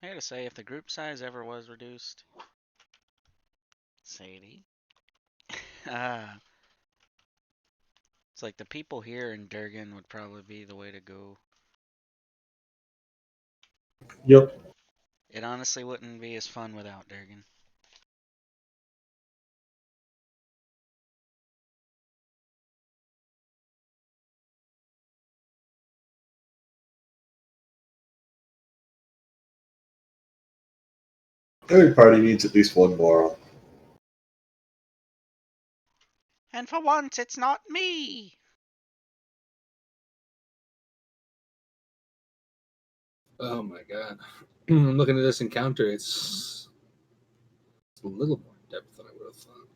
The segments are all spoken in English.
I gotta say, if the group size ever was reduced, Sadie, ah, it's like the people here in Durgan would probably be the way to go. Yep. It honestly wouldn't be as fun without Durgan. Every party needs at least one moral. And for once, it's not me! Oh my god. I'm looking at this encounter, it's a little more in depth than I would have thought.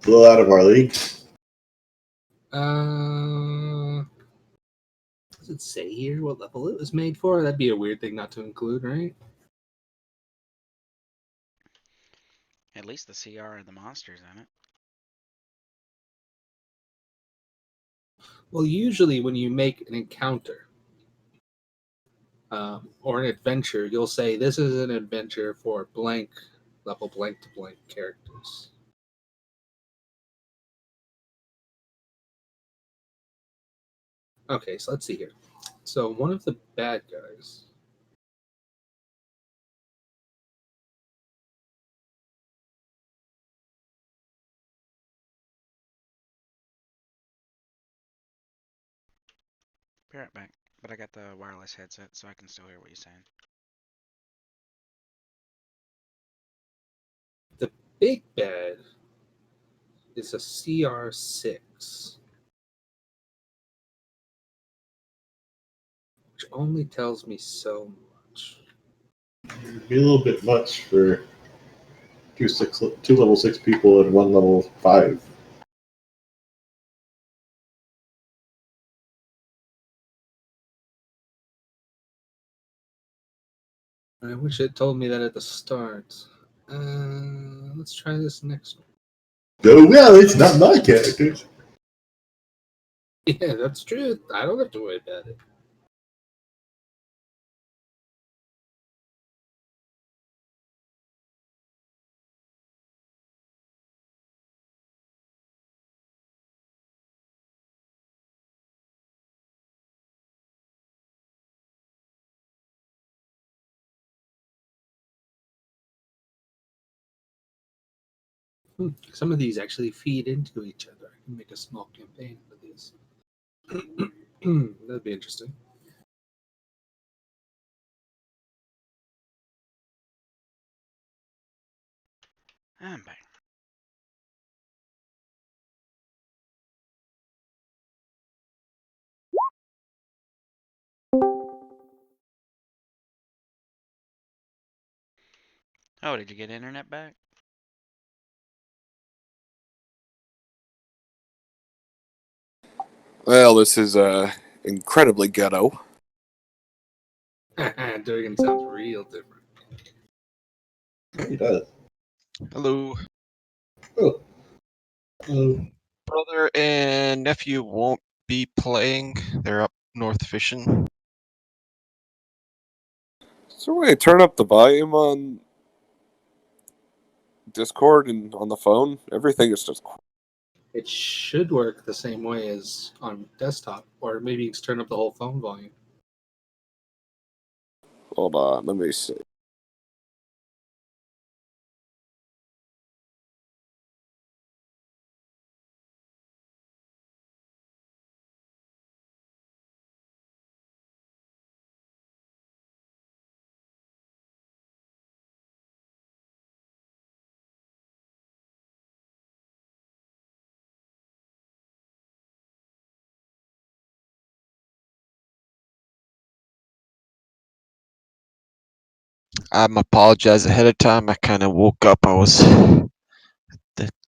A little out of our league. Does it say here what level it was made for? That'd be a weird thing not to include, right? At least the CR and the monsters in it. Well, usually when you make an encounter or an adventure, you'll say this is an adventure for blank level blank to blank characters. Okay, so let's see here. So one of the bad guys. Be right back. But I got the wireless headset, so I can still hear what you're saying. The big bad is a CR6, which only tells me so much. It'd be a little bit much for two level 6 people and one level 5. I wish it told me that at the start. Let's try this next one. Oh, well, it's not my characters. Yeah, that's true. I don't have to worry about it. Some of these actually feed into each other. I can make a small campaign for these. That'd be interesting. I'm back. Oh, did you get internet back? Well, this is incredibly ghetto. Durgan sounds real different. He does. Hello. Oh. Oh. Brother and nephew won't be playing. They're up north fishing. Is there a way to turn up the volume on Discord and on the phone? Everything is just. It should work the same way as on desktop, or maybe you can turn up the whole phone volume. Hold on, let me see. I'm apologize ahead of time. I kind of woke up.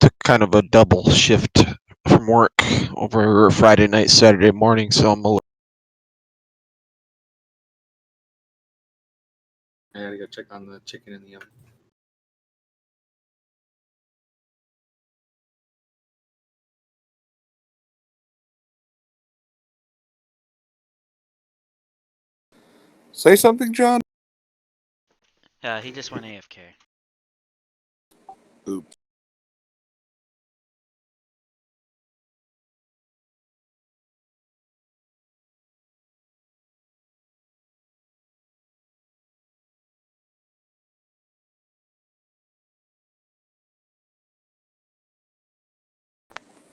Took kind of a double shift from work over Friday night, Saturday morning, so I'm a little. I gotta go check on the chicken in the oven. Say something, John? He just went AFK. Oops.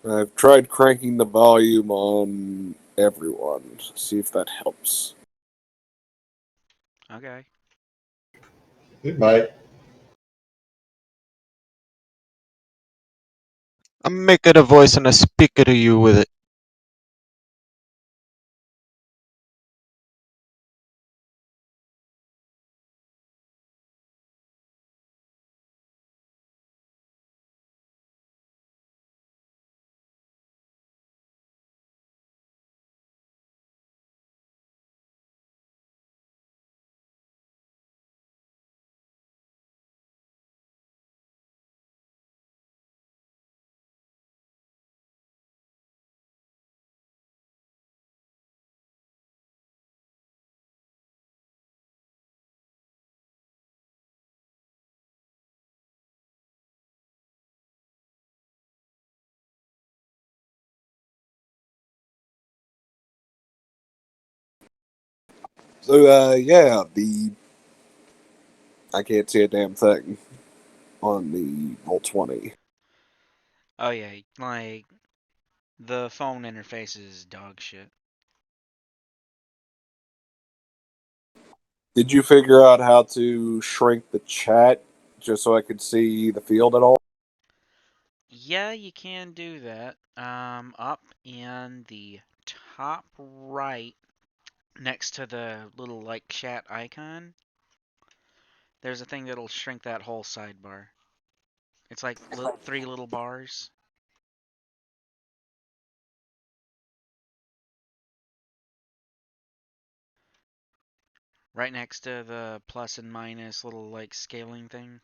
I've tried cranking the volume on everyone. See if that helps. Okay. It might. I'm making a voice and I speak to you with it. So, yeah, I can't see a damn thing on the Roll20. Oh yeah, like the phone interface is dog shit. Did you figure out how to shrink the chat just so I could see the field at all? Yeah, you can do that. Up in the top right, next to the little like chat icon, there's a thing that'll shrink that whole sidebar. It's like three little bars. Right next to the plus and minus little like scaling thing.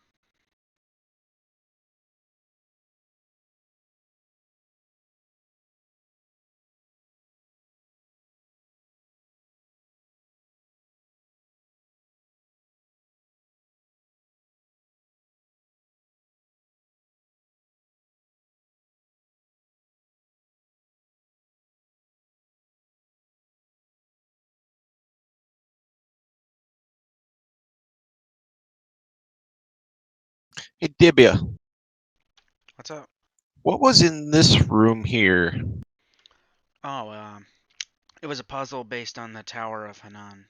Hey, Dibia, What's up? what was in this room here? Oh, it was a puzzle based on the Tower of Hanan.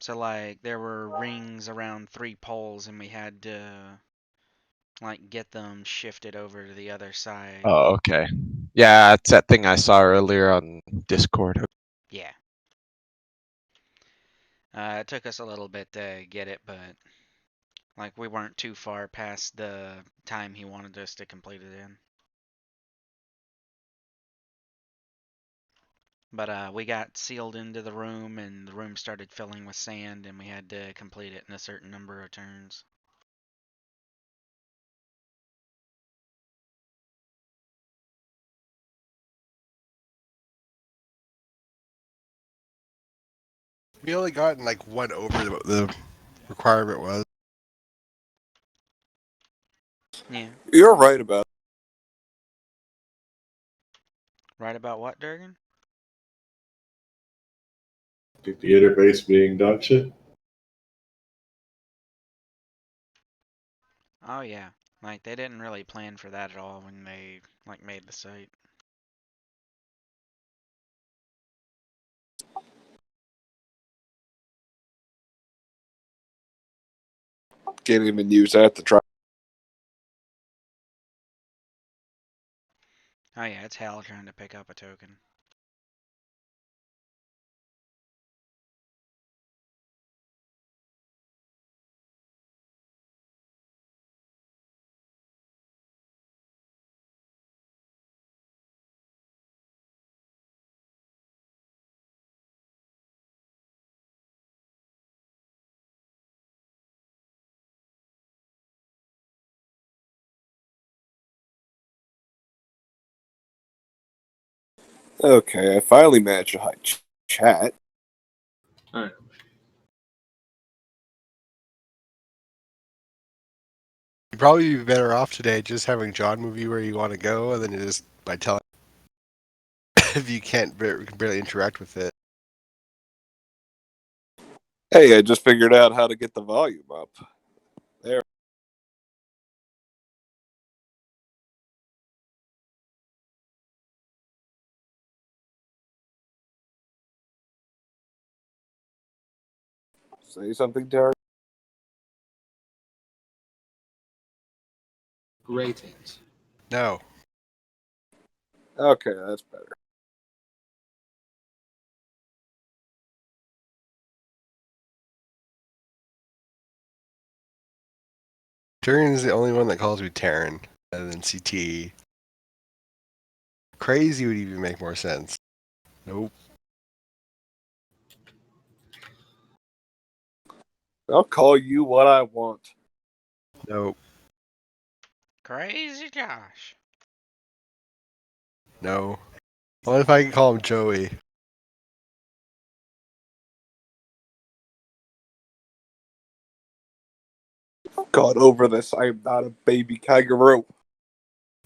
So like there were rings around 3 poles and we had to like get them shifted over to the other side. Oh, okay. Yeah, it's that thing I saw earlier on Discord. Yeah. It took us a little bit to get it, but like we weren't too far past the time he wanted us to complete it in. But we got sealed into the room and the room started filling with sand and we had to complete it in a certain number of turns. We only gotten like one over what the requirement was. Yeah. You're right about Right about what, Durgan? The interface being dog shit. Oh yeah. Like they didn't really plan for that at all when they like made the site. Can't even use that to try. Oh yeah, it's hell trying to pick up a token. Okay, I finally managed to hide chat. All right. You'd probably be better off today just having John move you where you want to go, and then you just by telling if you can't barely interact with it. Hey, I just figured out how to get the volume up. There. Say something, Derek. Great hint. No. Okay, that's better. Tyrion is the only one that calls me Terran, other than CT. Crazy would even make more sense. Nope. I'll call you what I want. Nope. Crazy Josh. No. What if I can call him Joey? Got over this. I am not a baby kangaroo.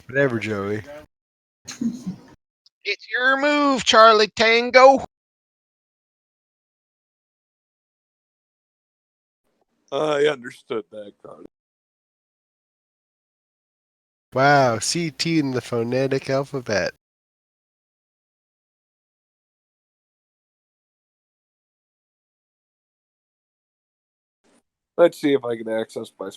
Whatever, Joey. It's your move, Charlie Tango. I understood that, Carter. Wow, CT in the phonetic alphabet. Let's see if I can access my.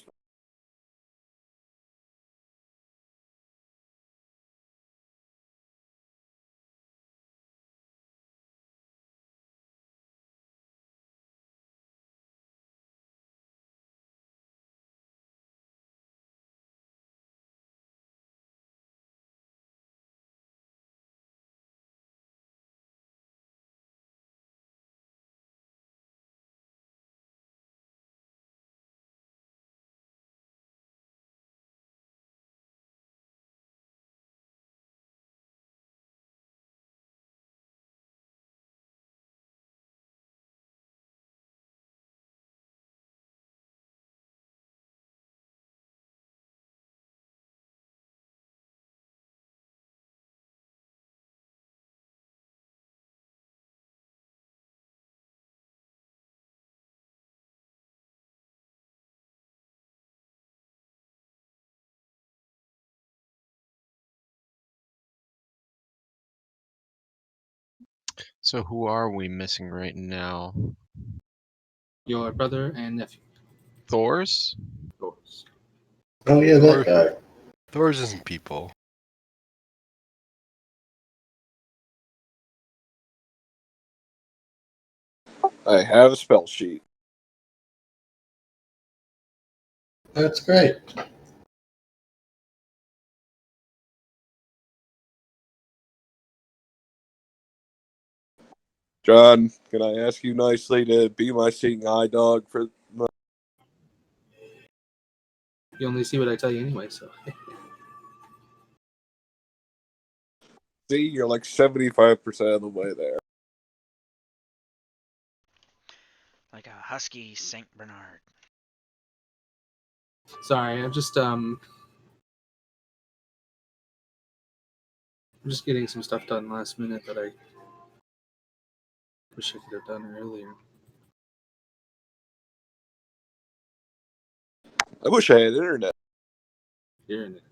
So who are we missing right now? Your brother and nephew. Thor's? Yours. Oh yeah, that Thor, guy. Thor's isn't people. I have a spell sheet. That's great. John, can I ask you nicely to be my seeing eye dog for? You only see what I tell you anyway, so. See, you're like 75% of the way there. Like a husky Saint Bernard. Sorry, I'm just getting some stuff done last minute that I wish I could have done earlier. I wish I had internet. Here in it.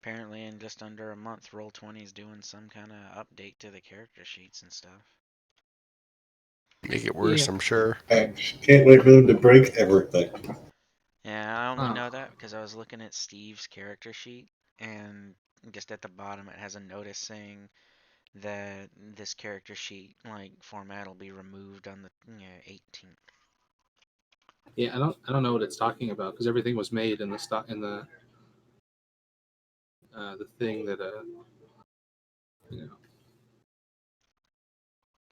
Apparently, in just under a month, Roll20 is doing some kind of update to the character sheets and stuff. Make it worse, Yeah. I'm sure. I can't wait for them to break everything. Yeah, I only Oh. know that because I was looking at Steve's character sheet, and just at the bottom it has a notice saying that this character sheet format will be removed on the 18th. Yeah, I don't know what it's talking about because everything was made in the stock in the thing that you know.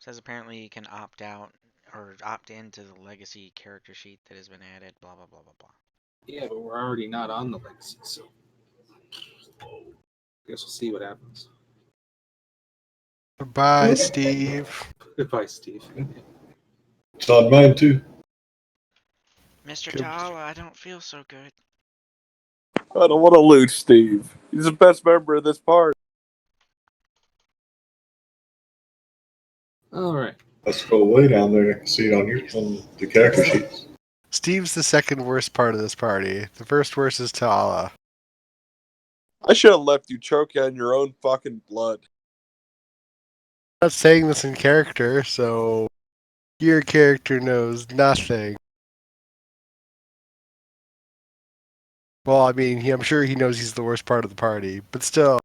Says apparently you can opt out or opt into the legacy character sheet that has been added. Blah blah blah blah blah. Yeah, but we're already not on the legacy, so I guess we'll see what happens. Goodbye, Steve. Goodbye, Steve. It's on mine too. Mr. Good. Tala, I don't feel so good. I don't want to lose Steve. He's the best member of this party. All right. Let's go way down there and see it on the character sheets. Steve's the second worst part of this party. The first worst is Tala. I should have left you choke on your own fucking blood. I'm not saying this in character, so your character knows nothing. Well, I mean, I'm sure he knows he's the worst part of the party, but still.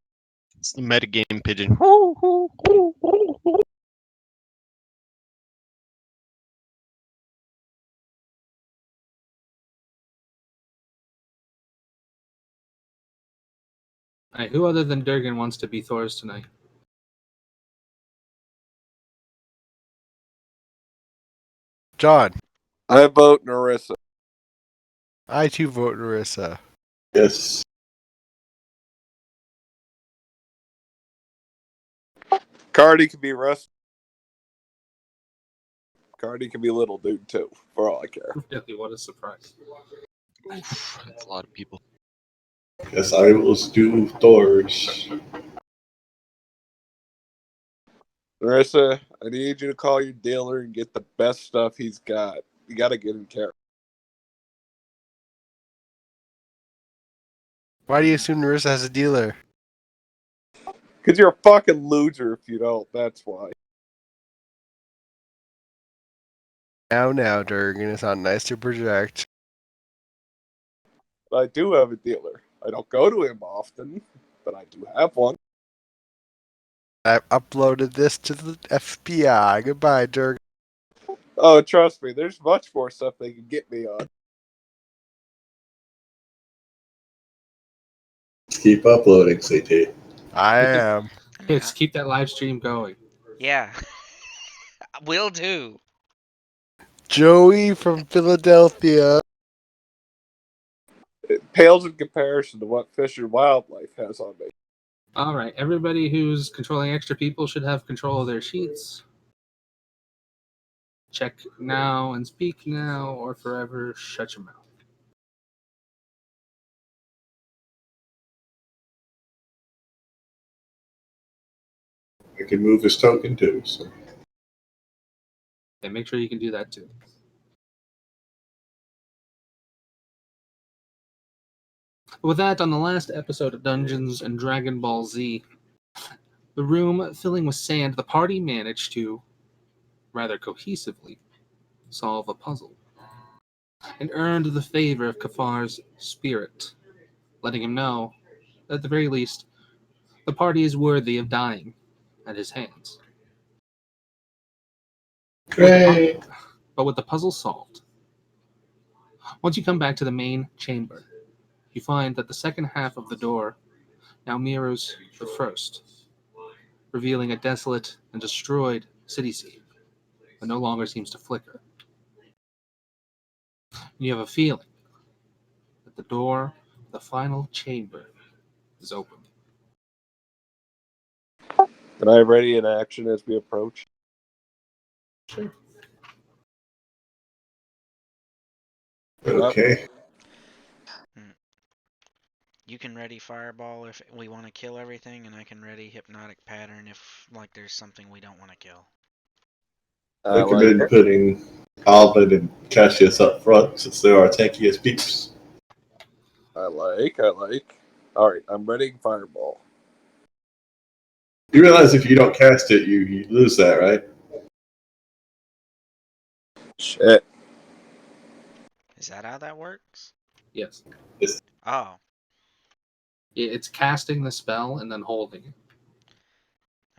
It's the metagame pigeon. All right. Who other than Durgan wants to be Thor's tonight? John, I vote Narissa. I too vote Narissa. Yes. Cardi can be Russ. Cardi can be Little Dude too, for all I care. Really, what a surprise. Oof, that's a lot of people. Yes, I will do Thor's. Narissa, I need you to call your dealer and get the best stuff he's got. You got to get in character. Why do you assume Narissa has a dealer? Because you're a fucking loser if you don't. That's why. Now, Durgan, it's not nice to project. But I do have a dealer. I don't go to him often, but I do have one. I've uploaded this to the FBI. Goodbye, Durgan. Oh, trust me, there's much more stuff they can get me on. Keep uploading, CT. I am. I mean, Yes, keep that live stream going. yeah, will do. Joey from Philadelphia. It pales in comparison to what Fish and Wildlife has on me. All right. Everybody who's controlling extra people should have control of their sheets. Check now and speak now, or forever shut your mouth. I can move his token too. So. And make sure you can do that too. With that, on the last episode of Dungeons and Dragon Ball Z, the room filling with sand, the party managed to, rather cohesively, solve a puzzle and earned the favor of Kafar's spirit, letting him know, at the very least, the party is worthy of dying at his hands. Great. But with the puzzle solved, once you come back to the main chamber, you find that the second half of the door now mirrors the first, revealing a desolate and destroyed cityscape that no longer seems to flicker. You have a feeling that the door to the final chamber is open. Can I ready in action as we approach? Sure. Okay. You can ready Fireball if we want to kill everything, and I can ready Hypnotic Pattern if there's something we don't want to kill. I Recommend like. putting Alvin and Cassius up front since they are tankiest peeps. I like. All right, I'm readying fireball. You realize if you don't cast it, you lose that, right? Shit. Is that how that works? Yes. Oh, It's casting the spell and then holding it.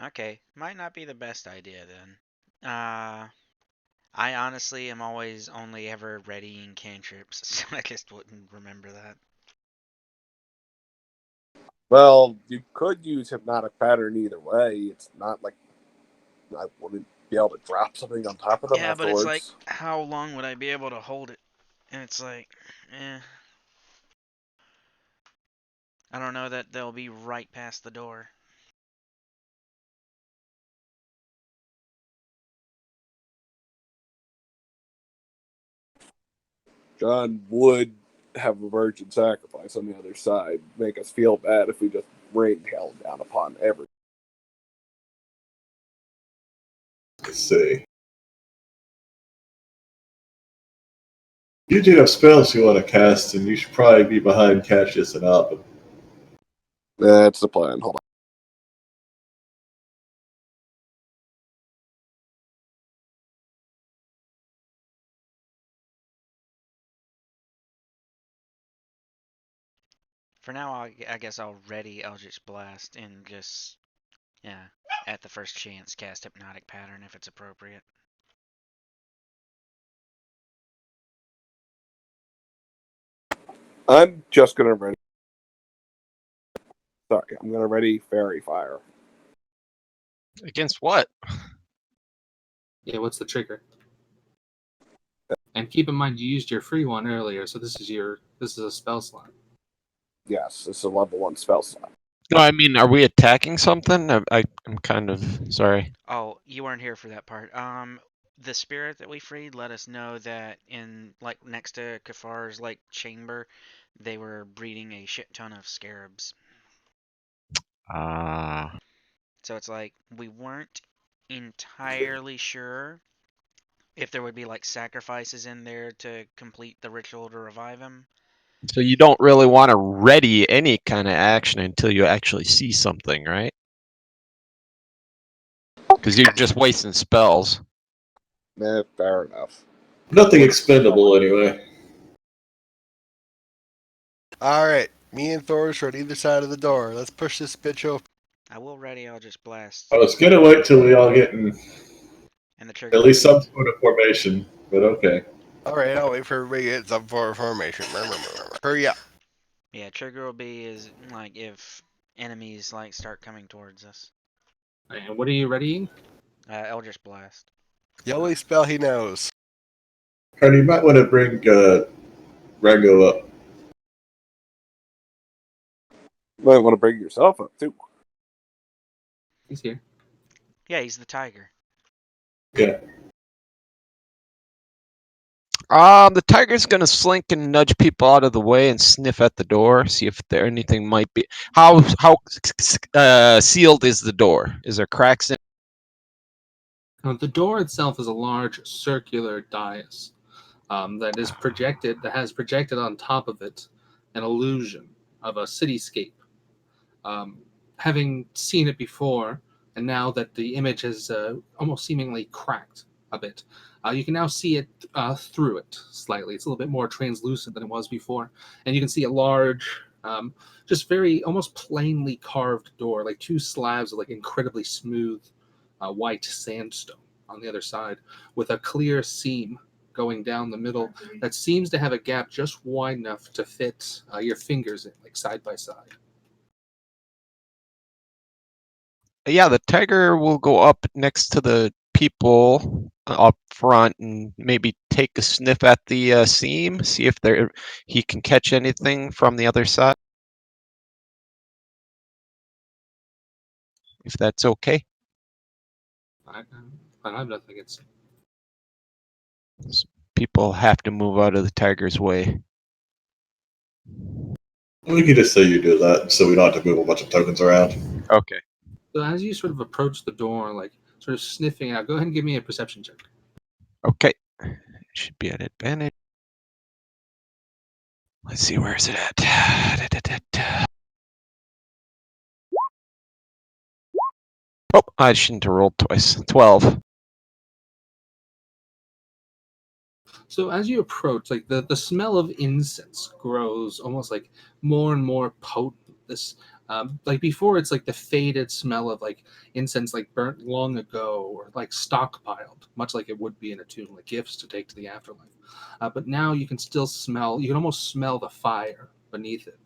okay. Might not be the best idea then. I honestly am always only ever readying cantrips, so I just wouldn't remember that. Well, you could use hypnotic pattern either way. It's not like I wouldn't be able to drop something on top of them Yeah, but it's like, afterwards. how long would I be able to hold it? And it's like, eh. I don't know that they'll be right past the door. John would have a virgin sacrifice on the other side. Make us feel bad if we just rained hell down upon everyone. Let's see. You do have spells you want to cast, and you should probably be behind Cassius and Alvin. That's the plan. Hold on. For now, I guess I'll ready Eldritch Blast and just, yeah, at the first chance, cast Hypnotic Pattern if it's appropriate. I'm just gonna ready. Sorry, I'm gonna ready fairy fire. Against what? Yeah, what's the trigger? And keep in mind you used your free one earlier, so this is a spell slot. Yes, it's a level 1 spell slot. No, I mean, are we attacking something? I'm kind of sorry. Oh, you weren't here for that part. The spirit that we freed let us know that in, like, next to Kafar's, like, chamber, they were breeding a shit ton of scarabs. Ah. So it's like, we weren't entirely sure if there would be, like, sacrifices in there to complete the ritual to revive him. So you don't really want to ready any kind of action until you actually see something, right? Because you're just wasting spells. Fair enough. Nothing expendable, anyway. All right, me and Thor's are on either side of the door. Let's push this bitch open. I will ready Eldritch Blast, I was gonna wait till we all get in and the trigger at will least some be sort of formation, but okay. All right, I'll wait for everybody to get some for formation. Hurry up. yeah, trigger will be is like if enemies like start coming towards us. And what are you readying? Eldritch Blast. The only spell he knows. Cardi, you might want to bring Rango up. You might want to bring yourself up too. He's here. Yeah, he's the tiger. Yeah. The tiger's gonna slink and nudge people out of the way and sniff at the door, see if there anything might be. How sealed is the door? Is there cracks in? Now, the door itself is a large circular dais that has projected on top of it an illusion of a cityscape. Um, Having seen it before, and now that the image has almost seemingly cracked a bit, you can now see it through it slightly. It's a little bit more translucent than it was before, and you can see a large, just very almost plainly carved door, like two slabs of like incredibly smooth white sandstone on the other side, with a clear seam going down the middle that seems to have a gap just wide enough to fit your fingers in, like side by side. Yeah, the tiger will go up next to the people up front and maybe take a sniff at the seam, see if he can catch anything from the other side. If that's okay. I don't think it's. People have to move out of the tiger's way. We can just say you do that so we don't have to move a bunch of tokens around. Okay. So as you sort of approach the door, like sort of sniffing out, go ahead and give me a perception check. Okay. Should be at advantage. Let's see, where is it at? Oh, I shouldn't have rolled twice. 12. So as you approach, like the smell of incense grows almost like more and more potent. This like before, it's like the faded smell of like incense, like burnt long ago, or like stockpiled, much like it would be in a tomb, like gifts to take to the afterlife. But now you can still smell. You can almost smell the fire beneath it,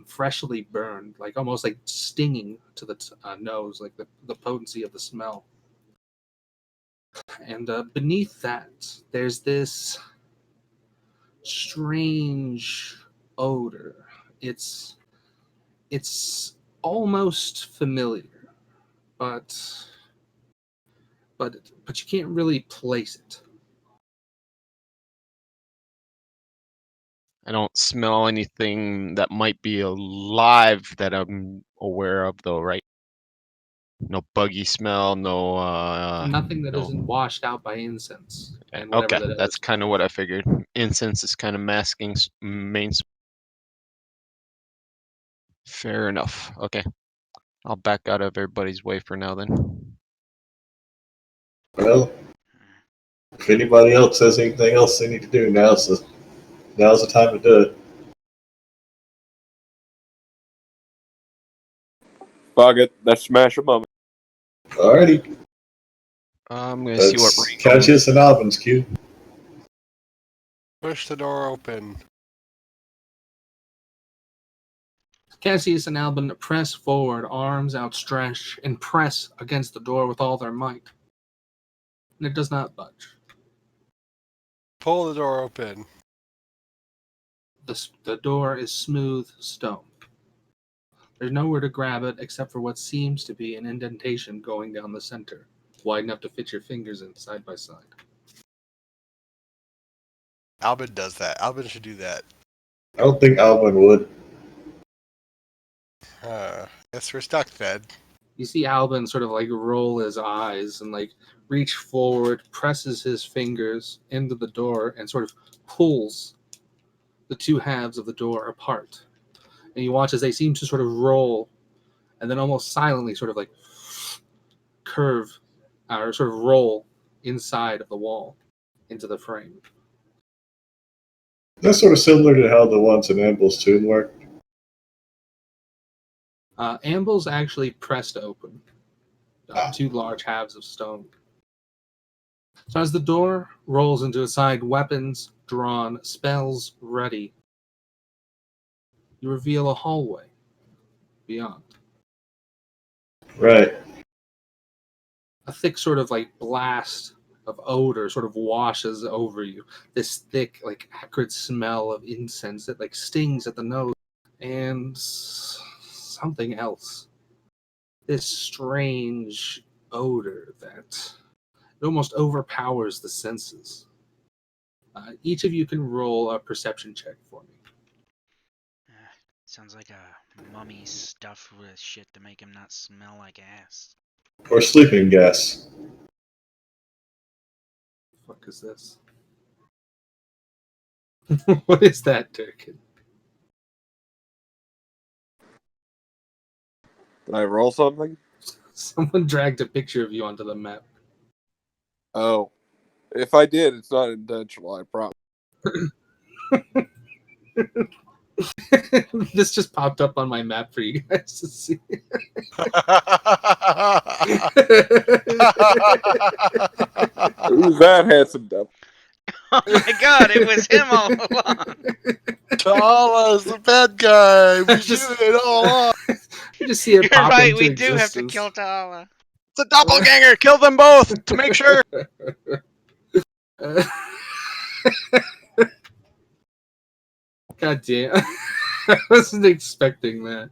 freshly burned, like almost like stinging to the nose, like the potency of the smell. And beneath that, there's this strange odor. It's almost familiar, but but you can't really place it. I don't smell anything that might be alive that I'm aware of, though, right? No buggy smell, Nothing that no. isn't washed out by incense and whatever Okay, that that's is. kind of what I figured. Incense is kind of masking main. Fair enough. Okay, I'll back out of everybody's way for now then. Well, if anybody else has anything else they need to do, now's the time to do it. Fuck it. Let's smash a mummy. Alrighty. I'm gonna see what That's Rico. Cassius and Alvin's cue. Push the door open. Cassius and Albin press forward, arms outstretched, and press against the door with all their might. And it does not budge. Pull the door open. The door is smooth stone. There's nowhere to grab it except for what seems to be an indentation going down the center, wide enough to fit your fingers in side by side. Albin does that. Albin should do that. I don't think Alvin would. Guess we're stuck then. You see Albin sort of like roll his eyes and like reach forward, presses his fingers into the door, and sort of pulls the two halves of the door apart. And you watch as they seem to sort of roll and then almost silently sort of like curve or sort of roll inside of the wall into the frame. That's sort of similar to how the ones in Amble's tomb work. Amble's actually pressed open. Two large halves of stone. So as the door rolls into its side, weapons drawn, spells ready, you reveal a hallway beyond. Right. A thick sort of like blast of odor sort of washes over you. This thick, like acrid smell of incense that like stings at the nose. And something else. This strange odor that it almost overpowers the senses. Each of you can roll a perception check for me. Sounds like a mummy stuffed with shit to make him not smell like ass. Or sleeping gas. What the fuck is this? What is that, Durkin? Did I roll something? Someone dragged a picture of you onto the map. Oh. If I did, it's not intentional, I promise. This just popped up on my map for you guys to see. Who's that handsome devil? Oh my god, it was him all along. Tala's the bad guy. We Just- knew it all along. You just see it You're pop right, into we do have to existence. kill Tala. It's a doppelganger. Kill them both to make sure. God damn. I wasn't expecting that.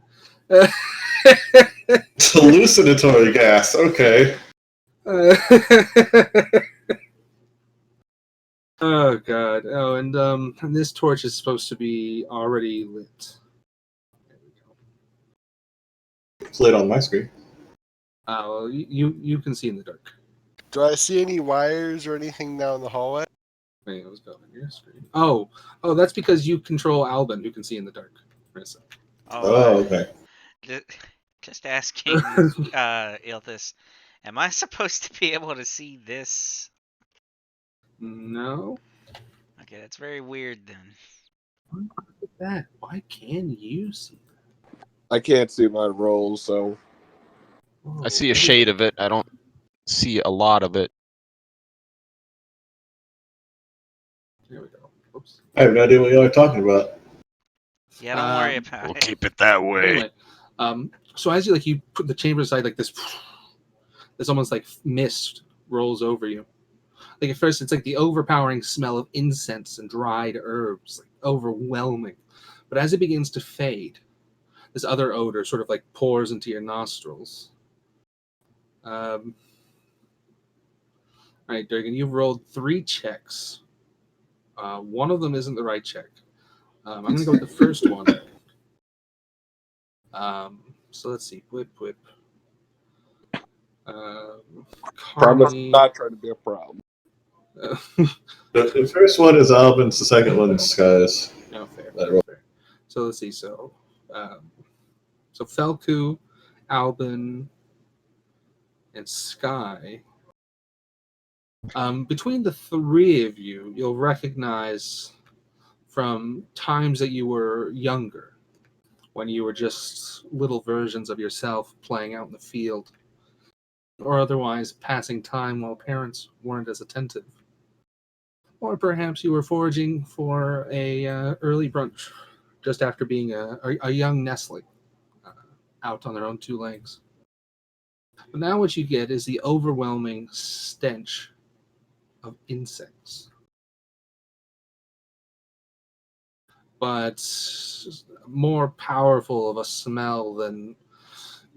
It's hallucinatory gas. Okay. Oh god. Oh, and this torch is supposed to be already lit. There we go. It's lit on my screen. Well, you can see in the dark. Do I see any wires or anything down the hallway? Wait, I was going on your screen. Oh, that's because you control Albin, who can see in the dark. Marissa. Oh, okay. Just asking Ilthus, Am I supposed to be able to see this? No. Okay, that's very weird then. Look at that. Why can you see I can't see my rolls, so that? I Whoa, see a maybe shade of it. I don't see a lot of it. There we go. Oops. I have no idea what y'all are talking about. Yeah, don't worry Um, about We'll it. keep it that way. Anyway, so as you put the chamber aside, like this almost like mist rolls over you. Like at first, it's like the overpowering smell of incense and dried herbs, like overwhelming. But as it begins to fade, this other odor sort of like pours into your nostrils. All right, Durgan, you've rolled 3 checks. One of them isn't the right check. I'm going to go with the first one. So let's see. Whip, whip. promise Carney. not trying to be a problem. The first one is Albans, the second one is Skies. No, fair, That fair, fair. So let's see. So Felku, Albin, and Sky. Between the 3 of you, you'll recognize from times that you were younger, when you were just little versions of yourself playing out in the field, or otherwise passing time while parents weren't as attentive. Or perhaps you were foraging for a early brunch just after being a young nestling uh, out on their own 2 legs. But now what you get is the overwhelming stench of insects. But more powerful of a smell than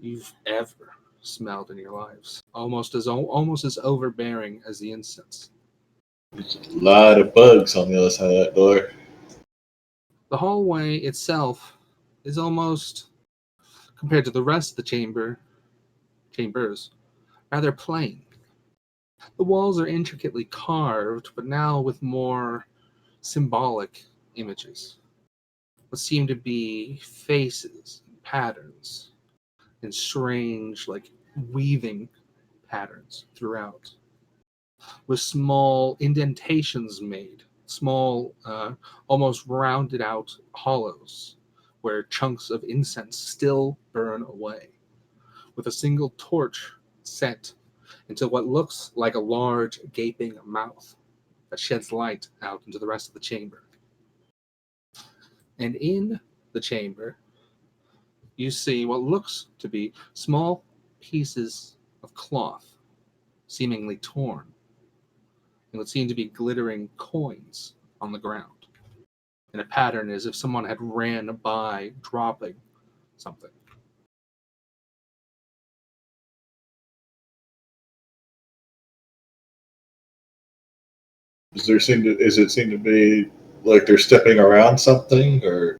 you've ever smelled in your lives. Almost as overbearing as the incense. There's a lot of bugs on the other side of that door. The hallway itself is almost, compared to the rest of the chambers, rather plain. The walls are intricately carved, but now with more symbolic images. What seem to be faces, patterns, and strange, like weaving patterns throughout, with small indentations made, small, almost rounded out hollows where chunks of incense still burn away, with a single torch set into what looks like a large, gaping mouth that sheds light out into the rest of the chamber. And in the chamber, you see what looks to be small pieces of cloth, seemingly torn, and what seem to be glittering coins on the ground, in a pattern as if someone had ran by dropping something. Is it seem to be like they're stepping around something, or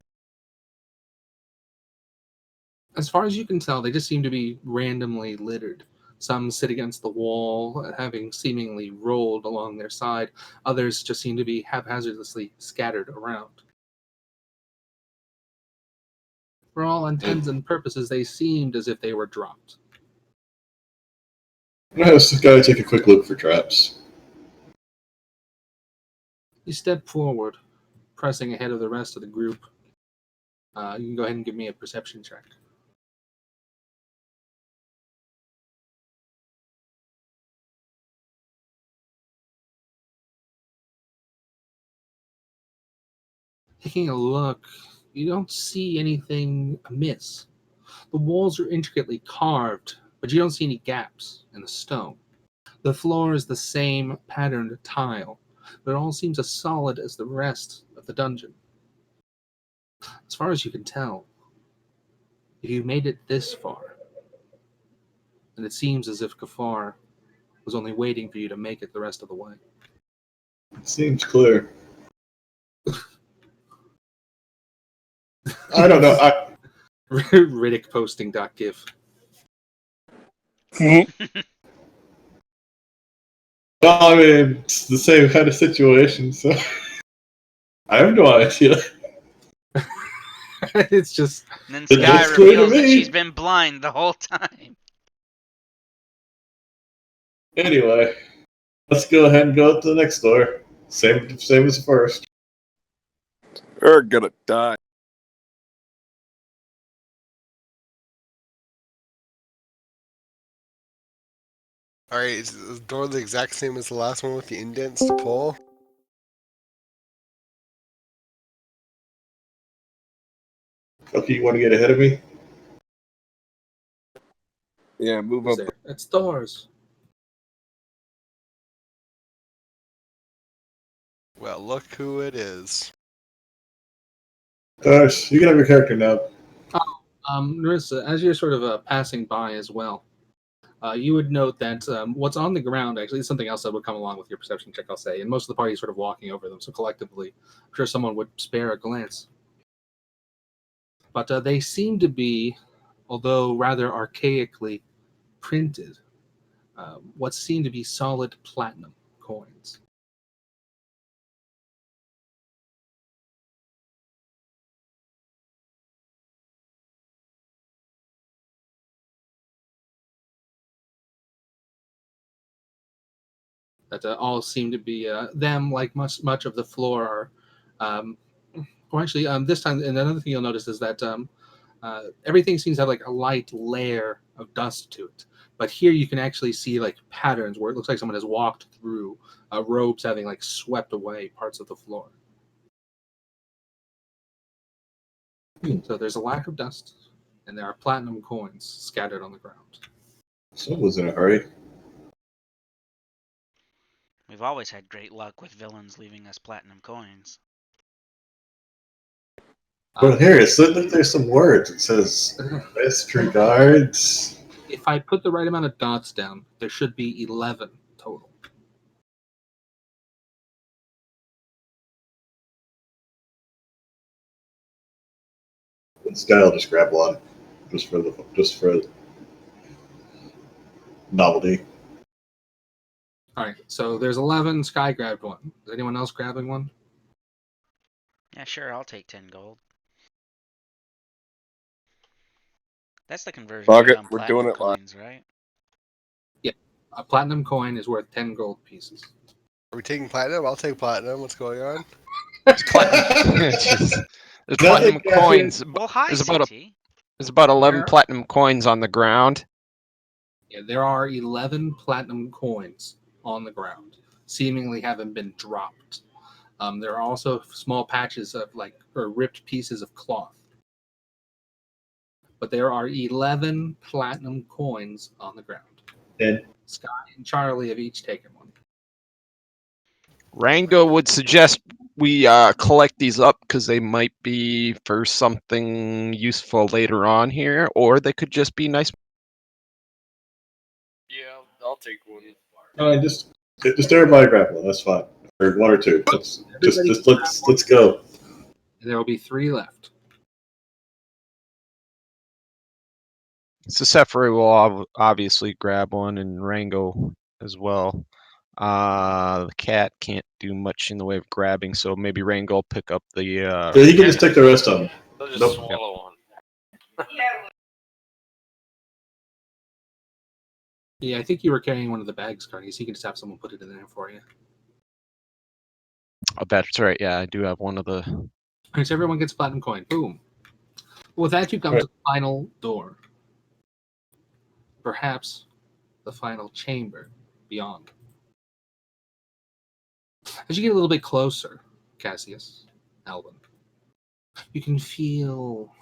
As far as you can tell, they just seem to be randomly littered. Some sit against the wall, having seemingly rolled along their side. Others just seem to be haphazardly scattered around. For all intents and purposes, they seemed as if they were dropped. let's gotta take a quick look for traps. You step forward, pressing ahead of the rest of the group. You can go ahead and give me a perception check. Taking a look, you don't see anything amiss. The walls are intricately carved, but you don't see any gaps in the stone. The floor is the same patterned tile, but it all seems as solid as the rest of the dungeon. As far as you can tell, if you made it this far, then it seems as if Kafar was only waiting for you to make it the rest of the way. It seems clear. I don't know. Riddick posting .gif. No, I mean, it's the same kind of situation, so I have no idea. It's just And then It Sky looks clear to reveals that me. she's been blind the whole time. Anyway, let's go ahead and go to the next door. Same as the first. We're gonna die. All right, is the door the exact same as the last one with the indents to pull? Okay, you want to get ahead of me? Yeah, move Who's up. there? It's doors. Well, look who it is. Gosh, you can have your character now. Narissa, as you're sort of passing by as well, you would note that what's on the ground actually is something else that would come along with your perception check, I'll say. And most of the party is sort of walking over them, so collectively, I'm sure someone would spare a glance. But they seem to be, although rather archaically printed, what seem to be solid platinum coins. That all seem to be them, like much of the floor are. Well, actually, this time, and another thing you'll notice is that everything seems to have like a light layer of dust to it. But here you can actually see like patterns where it looks like someone has walked through, robes having like swept away parts of the floor. So there's a lack of dust, and there are platinum coins scattered on the ground. Someone was in a hurry. We've always had great luck with villains leaving us platinum coins. But here, there's some words. It says mystery guards. If I put the right amount of dots down, there should be 11 total. Sky will just grab one, just for novelty. All right, so there's 11. Sky grabbed one. Is anyone else grabbing one? Yeah, sure, I'll take 10 gold. That's the conversion Fuck rate it, on we're doing platinum it live. coins, right? Yeah, a platinum coin is worth 10 gold pieces. Are we taking platinum? I'll take platinum. What's going on? Jeez. There's platinum coins. Well, hi, There's CT. about 11 There- platinum coins on the ground. Yeah, there are 11 platinum coins on the ground, seemingly having been dropped. There are also small patches of or ripped pieces of cloth. But there are 11 platinum coins on the ground. And Sky and Charlie have each taken one. Rango would suggest we collect these up because they might be for something useful later on here, or they could just be nice. Yeah, I'll take one. just everybody grab one. That's fine. Or one or two. Let's go. There will be 3 left. So Sephiri will obviously grab one, and Rango as well. The cat can't do much in the way of grabbing, so maybe Rango will pick up the. Yeah, he can just take the rest of them. I'll just Nope. swallow one. Yeah, I think you were carrying one of the bags, Carney, so you can just have someone put it in there for you. Oh, that's right. Yeah, I do have one of the. All right, so everyone gets a platinum coin. Boom. With that, you come to the final door. Perhaps the final chamber beyond. As you get a little bit closer, Cassius, Alvin, you can feel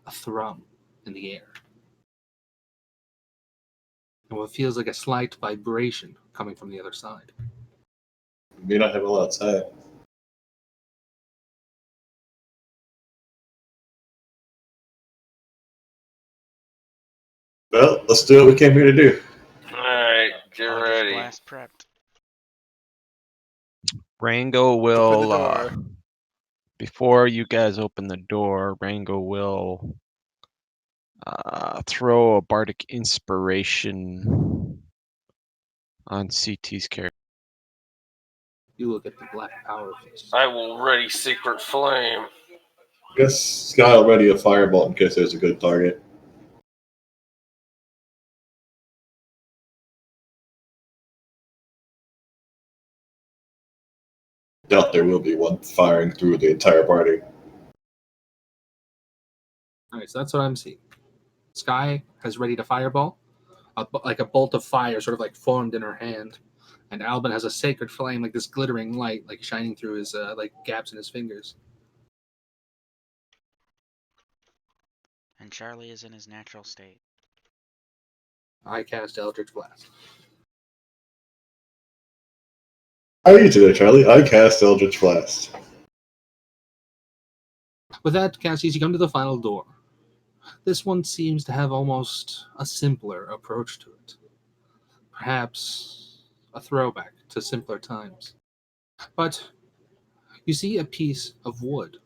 a thrum in the air. And what feels like a slight vibration coming from the other side. We may not have a lot outside. Well, let's do what we came here to do. Alright, get August ready. Blast prepped. Rango Open the will. door. Before you guys open the door, Rango will throw a bardic inspiration on CT's character. You look at the black power fist. I will ready secret flame. Guess Sky already a fireball in case there's a good target. Doubt there will be one firing through the entire party. All right, so that's what I'm seeing. Sky has ready to fireball, like a bolt of fire, sort of like formed in her hand, and Albin has a sacred flame, like this glittering light, like shining through his like gaps in his fingers. And Charlie is in his natural state. I cast Eldritch Blast. How are you today, Charlie? I cast Eldritch Blast. With that, Cassius, you come to the final door. This one seems to have almost a simpler approach to it. Perhaps a throwback to simpler times. But you see a piece of wood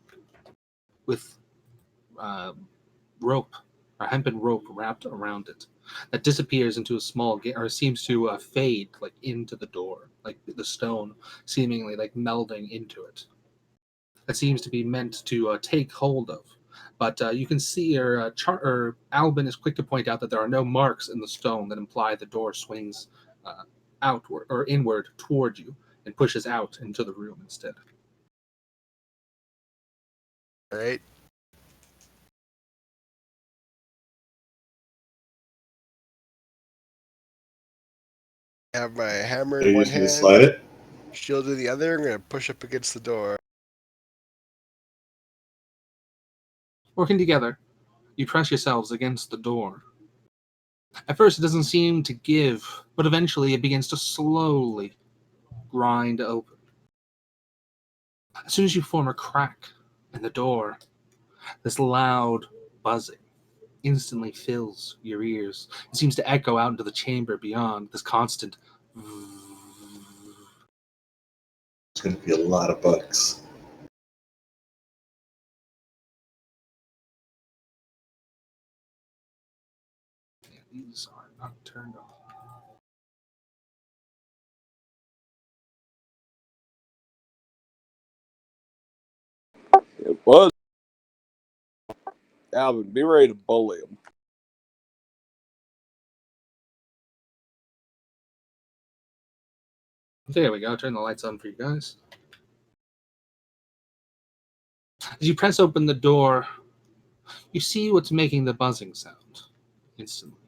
with rope, or hempen rope wrapped around it that disappears into a small or seems to fade like into the door, like the stone seemingly like melding into it. That seems to be meant to take hold of. But you can see, or Albin is quick to point out that there are no marks in the stone that imply the door swings outward or inward toward you and pushes out into the room instead. All right. I have my hammer Are in you one just going to slide hand, it? shield in the other. I'm going to push up against the door. Working together, you press yourselves against the door. At first, it doesn't seem to give, but eventually it begins to slowly grind open. As soon as you form a crack in the door, this loud buzzing instantly fills your ears. It seems to echo out into the chamber beyond, this constant. It's going to be a lot of bugs. These are not turned off. It was. Alvin, be ready to bully him. There we go. Turn the lights on for you guys. As you press open the door, you see what's making the buzzing sound instantly.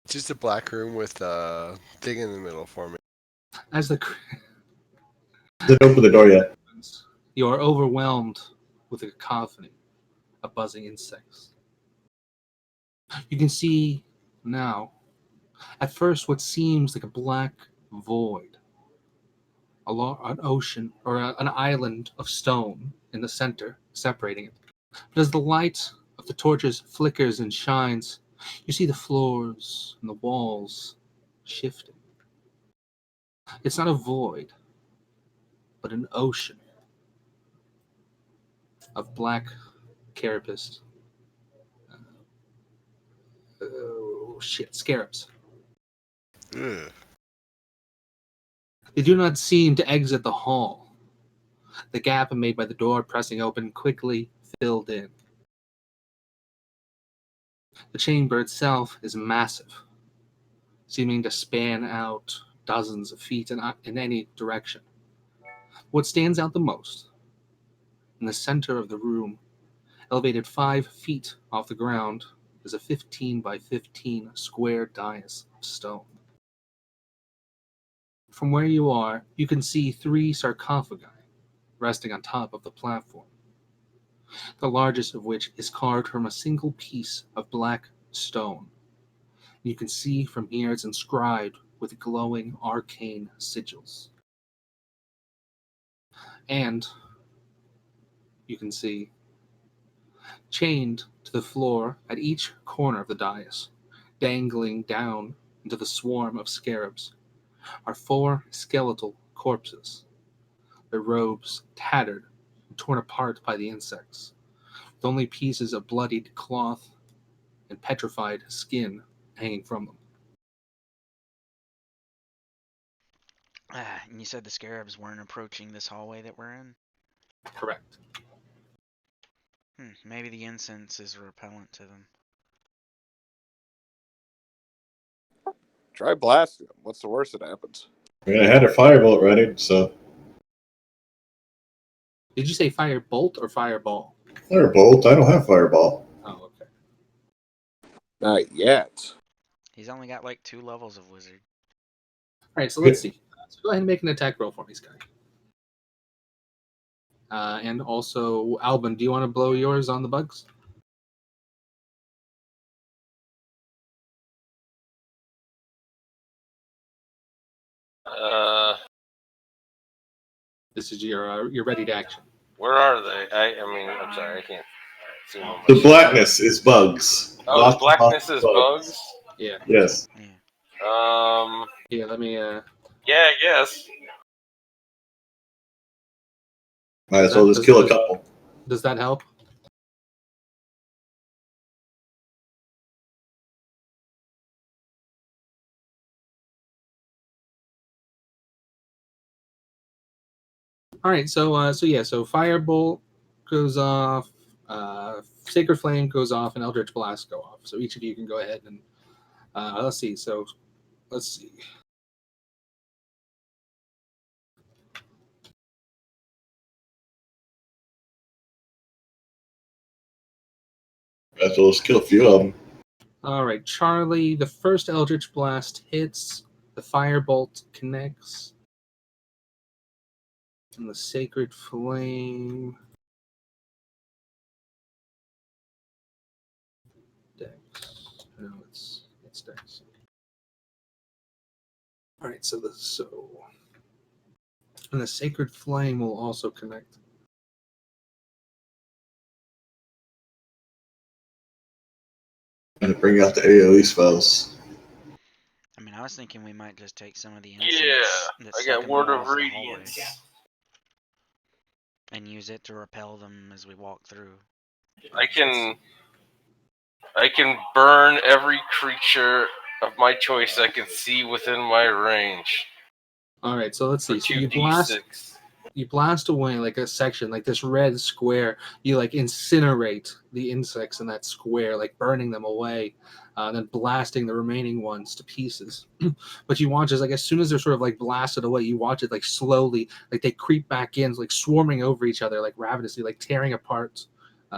It's just a black room with a thing in the middle for me. As the Didn't open the door yet. you are overwhelmed with a cacophony of buzzing insects. You can see now, at first, what seems like a black void, an ocean or an island of stone in the center, separating it. But as the light of the torches flickers and shines, you see the floors and the walls shifting. It's not a void, but an ocean of black carapace. Scarabs. Ugh. They do not seem to exit the hall. The gap made by the door pressing open quickly filled in. The chamber itself is massive, seeming to span out dozens of feet in any direction. What stands out the most, in the center of the room, elevated 5 feet off the ground, is a 15 by 15 square dais of stone. From where you are, you can see 3 sarcophagi resting on top of the platform, the largest of which is carved from a single piece of black stone. You can see from here it's inscribed with glowing arcane sigils. And you can see, chained to the floor at each corner of the dais, dangling down into the swarm of scarabs, are 4 skeletal corpses, their robes tattered and torn apart by the insects, with only pieces of bloodied cloth and petrified skin hanging from them. And you said the scarabs weren't approaching this hallway that we're in? Correct. Maybe the incense is repellent to them. Try blasting him. What's the worst that happens? I mean, I had a firebolt ready, so Did you say firebolt or fireball? Firebolt. I don't have fireball. Oh, okay. Not yet. He's only got like 2 levels of wizard. All right, so let's see. So go ahead and make an attack roll for me, Sky. And also, Albin, do you want to blow yours on the bugs? This is your ready to action. Where are they? I mean, I'm sorry, I can't see them on my The sheet. blackness is bugs. Oh, Lots the and lots blackness of is bugs. Yeah. Yes. Yeah. Yeah. Let me. Yeah, I guess. Might as well just kill a couple. Does that help? All right. So firebolt goes off. Sacred flame goes off, and eldritch blast go off. So each of you can go ahead and let's see. So let's see. Might as well just kill a few of them. All right, Charlie. The first eldritch blast hits. The firebolt connects, and the sacred flame. Dex. No, it's Dex. All right, and the sacred flame will also connect. And bring out the AoE spells. I mean, I was thinking we might just take some of the Yeah, incense that's I stuck got in the word of walls of the hallway radiance. and use it to repel them as we walk through. I can burn every creature of my choice I can see within my range All right, so let's for see. So 2d6. you blast away like a section, like this red square. You like incinerate the insects in that square, like burning them away, then blasting the remaining ones to pieces. But you watch as like as soon as they're sort of like blasted away, you watch it like slowly, like they creep back in, like swarming over each other, like ravenously, like tearing apart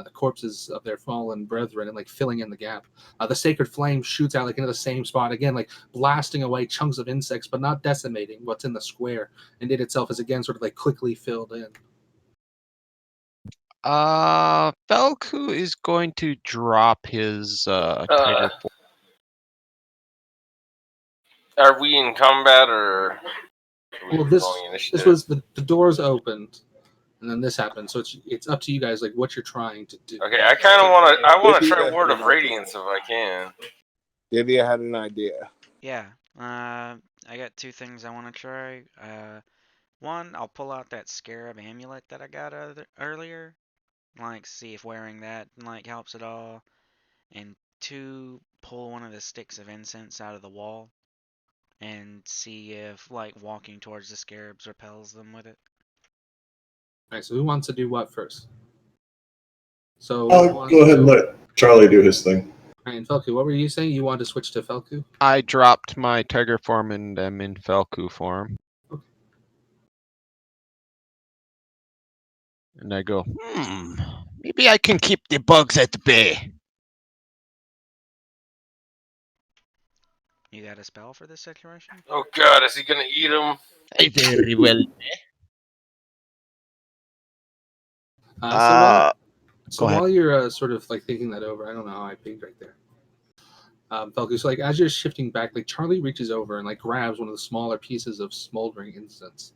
the corpses of their fallen brethren and like filling in the gap. The sacred flame shoots out like into the same spot again, like blasting away chunks of insects, but not decimating what's in the square. And it itself is again sort of like quickly filled in. Velku is going to drop his tiger form. Are we in combat or are we Well, rolling initiative? this was the doors opened, and then this happened. So it's up to you guys, like what you're trying to do. Okay, I kind of want to. I want to try Maybe Word I of had an Radiance if I can. Divya had an idea. Yeah. I got 2 things I want to try. One, I'll pull out that scarab amulet that I got earlier. Like, see if wearing that like helps at all. And 2, pull one of the sticks of incense out of the wall and see if like walking towards the scarabs repels them with it. All right. So who wants to do what first? So I'll go ahead and let Charlie do his thing. All right, and Felku, what were you saying? You want to switch to Felku? I dropped my tiger form and am in Velku form. Okay. And I go, maybe I can keep the bugs at bay. You got a spell for this situation? Oh God, is he gonna eat them? I very well. So Go ahead. while you're sort of like thinking that over, I don't know how I peeked right there. Felku, so like as you're shifting back, like Charlie reaches over and like grabs one of the smaller pieces of smoldering incense,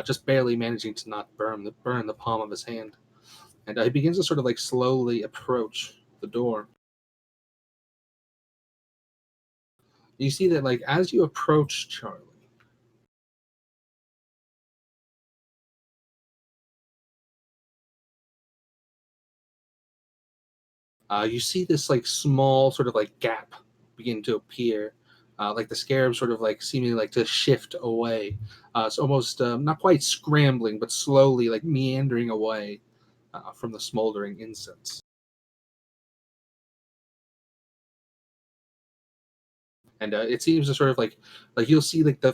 just barely managing to not burn the palm of his hand, and he begins to sort of like slowly approach the door. You see that like as you approach Charlie, you see this like small sort of like gap begin to appear, like the scarab sort of like seeming like to shift away. It's almost not quite scrambling, but slowly like meandering away from the smoldering incense. And it seems to sort of like you'll see like the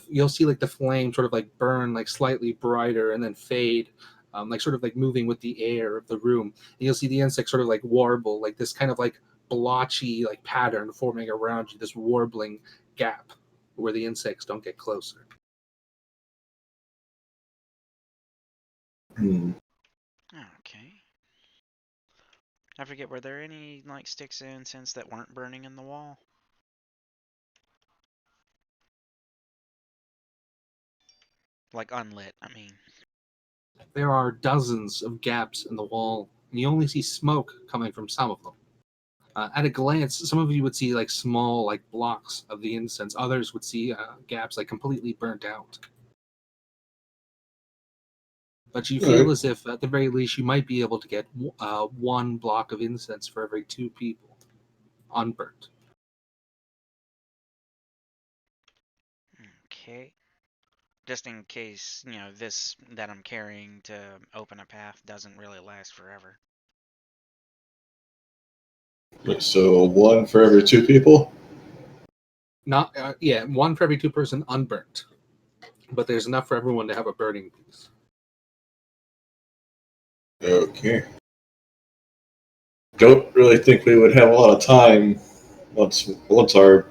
flame sort of like burn like slightly brighter and then fade like sort of like moving with the air of the room. And you'll see the insects sort of like warble, like this kind of like blotchy like pattern forming around you, this warbling gap where the insects don't get closer. Okay. I forget, were there any like sticks of incense that weren't burning in the wall? Like unlit, I mean. There are dozens of gaps in the wall, and you only see smoke coming from some of them. At a glance, some of you would see like small like blocks of the incense. Others would see gaps like completely burnt out. But you feel as if, at the very least, you might be able to get one block of incense for every 2 people, unburnt. Okay. Just in case, this that I'm carrying to open a path doesn't really last forever. So one for every 2 people? Not, yeah, one for every 2 person unburnt. But there's enough for everyone to have a burning piece. Okay. Don't really think we would have a lot of time once our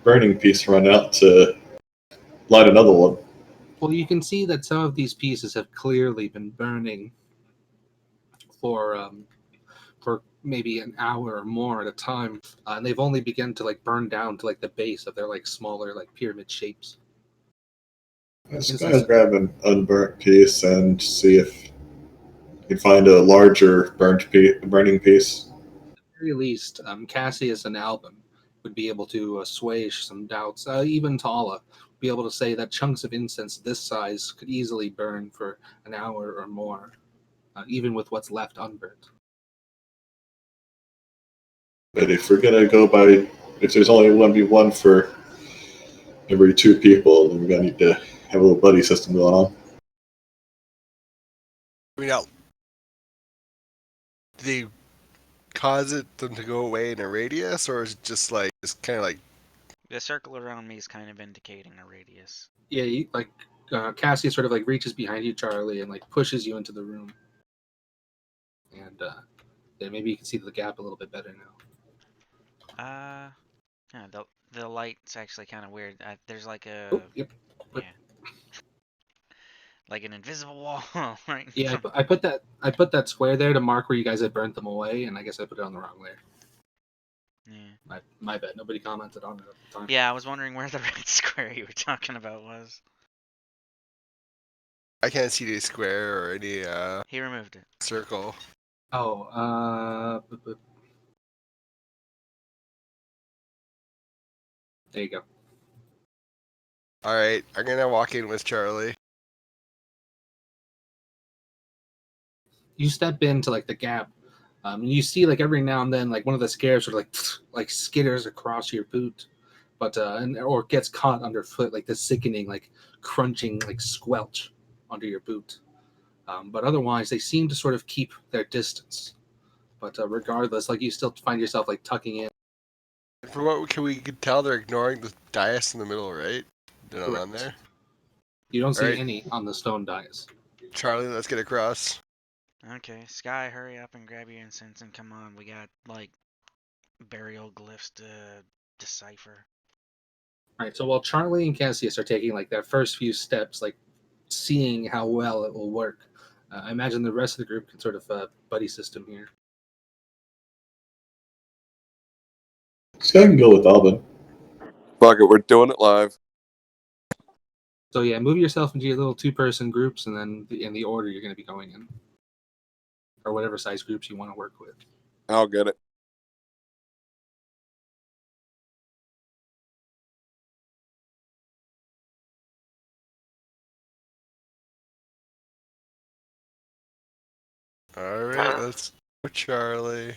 burning piece run out to light another one. Well, you can see that some of these pieces have clearly been burning for maybe an hour or more at a time, and they've only begun to like burn down to like the base of their like smaller like pyramid shapes. Let's go and grab an unburnt piece and see if we can find a larger burning piece. At the very least, Cassius and Albin would be able to assuage some doubts. Even Tala would be able to say that chunks of incense this size could easily burn for an hour or more, even with what's left unburnt. But if we're gonna go by, if there's only 1v1 for every 2 people, then we're gonna need to have a little buddy system going on. I mean, now, do they cause them to go away in a radius, or is it just like it's kind of like The circle around me is kind of indicating a radius. Yeah, Cassius sort of like reaches behind you, Charlie, and like pushes you into the room. And yeah, maybe you can see the gap a little bit better now. Yeah, the light's actually kind of weird. There's like Oh, yep. yeah, like an invisible wall right in Yeah, front. I put that square there to mark where you guys had burnt them away, and I guess I put it on the wrong layer. Yeah. My bad. Nobody commented on it at the time. Yeah, I was wondering where the red square you were talking about was. I can't see any square or any He removed it. circle. Oh, there you go. All right, I'm gonna walk in with Charlie. You step into like the gap, and you see like every now and then like one of the scares sort of like skitters across your boot, but or gets caught underfoot, like the sickening like crunching like squelch under your boot. But otherwise, they seem to sort of keep their distance. But regardless, like you still find yourself like tucking in. For what we could tell, they're ignoring the dais in the middle, right? They're not on Correct. there. You don't see Alright. any on the stone dais. Charlie, let's get across. Okay, Sky, hurry up and grab your incense and come on. We got like burial glyphs to decipher. All right. So while Charlie and Cassius are taking like their first few steps, like seeing how well it will work, I imagine the rest of the group can sort of buddy system here. This guy can go with Alvin. Fuck it, we're doing it live. So yeah, move yourself into your little 2-person groups, and then in the order you're going to be going in, or whatever size groups you want to work with. I'll get it. All right, let's go, Charlie. I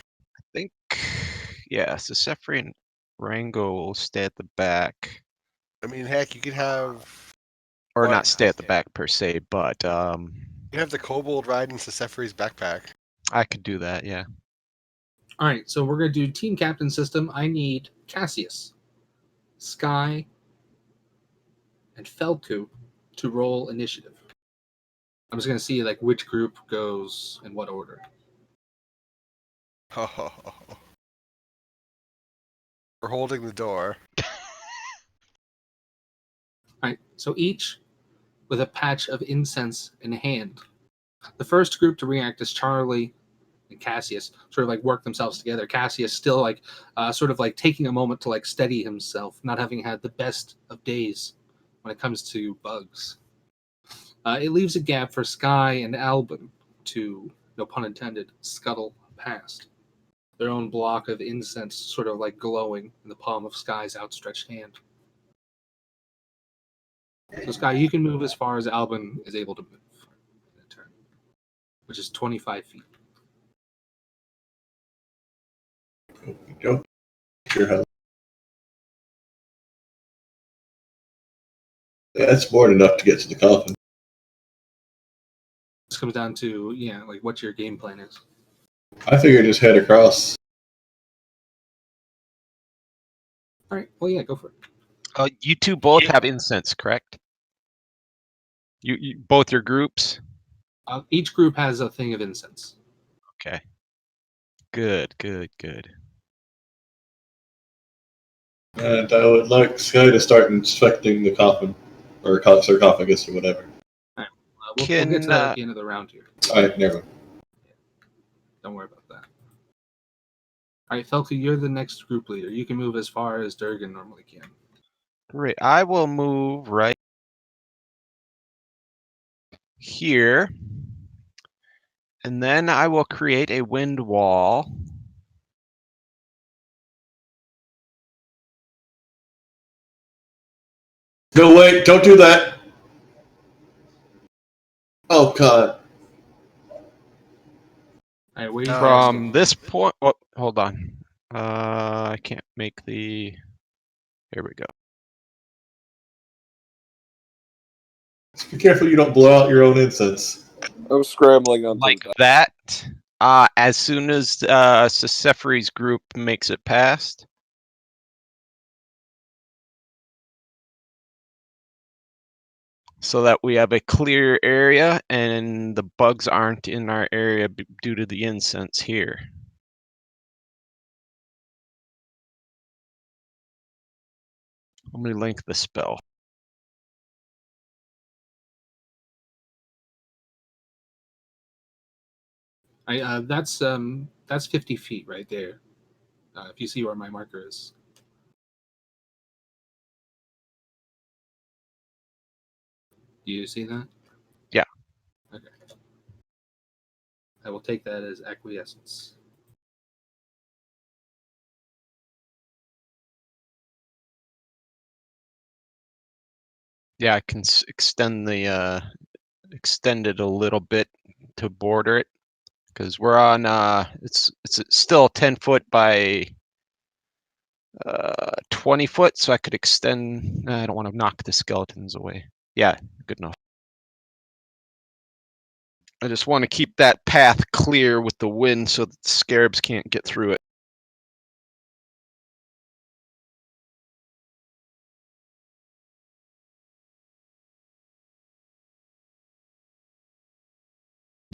think, yeah, so Sefri and Rango will stay at the back. I mean, heck, you could have Or What? not stay at the back per se, but the kobold ride into Sefri's backpack. I could do that, yeah. All right, so we're going to do team captain system. I need Cassius, Sky, and Felku to roll initiative. I'm just gonna see like which group goes in what order. We're holding the door. All right, so each with a patch of incense in hand. The first group to react is Charlie and Cassius, sort of like work themselves together. Cassius still like sort of like taking a moment to like steady himself, not having had the best of days when it comes to bugs. It leaves a gap for Sky and Albin to, no pun intended, scuttle past. Their own block of incense sort of like glowing in the palm of Sky's outstretched hand. So Sky, you can move as far as Albin is able to move in a turn, which is 25 feet. Go. Sure how. Yeah, that's more than enough to get to the coffin. This comes down to, like what your game plan is. I figure just head across. All right, well, yeah, go for it. You two both have incense, correct? You both your groups? Each group has a thing of incense. Okay. Good. And I would like Sky to start inspecting the coffin, or sarcophagus, or whatever. All right, we'll get to that at the end of the round here. Alright, never mind. Don't worry about that. All right, Felka, you're the next group leader. You can move as far as Durgan normally can. Great. I will move right here. And then I will create a wind wall. No, wait, don't do that! Oh, God. All right, where you guys From going? this point, oh, hold on. I can't make the. Here we go. Be careful you don't blow out your own incense. I'm scrambling on Like that. As soon as Sesefri's group makes it past. So that we have a clear area and the bugs aren't in our area due to the incense here. Let me link the spell. That's 50 feet right there. If you see where my marker is. Do you see that? Yeah. Okay. I will take that as acquiescence. Yeah, I can extend it a little bit to border it because we're on it's still 10 foot by 20 foot, so I could extend. I don't want to knock the skeletons away. Yeah, good enough. I just want to keep that path clear with the wind so that the scarabs can't get through it.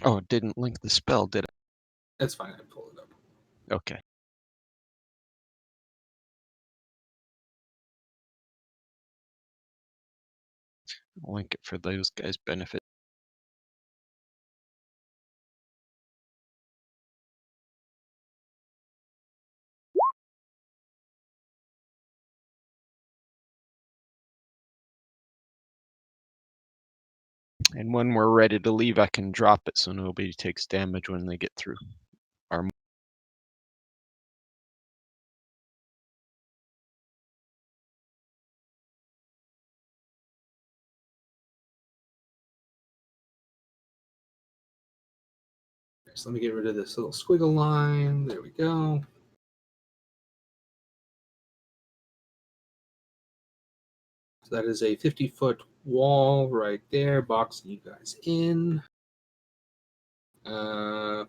Oh, it didn't link the spell, did it? That's fine. I pull it up. Okay. I'll link it for those guys' benefit. And when we're ready to leave, I can drop it so nobody takes damage when they get through. So let me get rid of this little squiggle line. There we go. So that is a 50-foot wall right there, boxing you guys in. And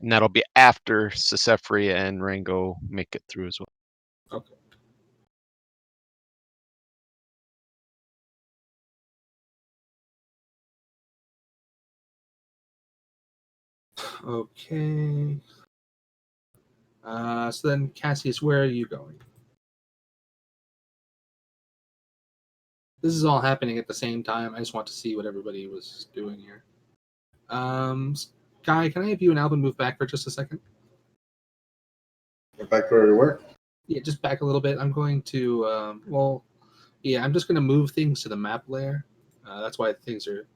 that'll be after Sesefri and Rango make it through as well. Okay. Okay. So then, Cassius, where are you going? This is all happening at the same time. I just want to see what everybody was doing here. Guy, can I have you and Alvin move back for just a second? Get back where we were. Yeah, just back a little bit. I'm going to, I'm just going to move things to the map layer. That's why things are,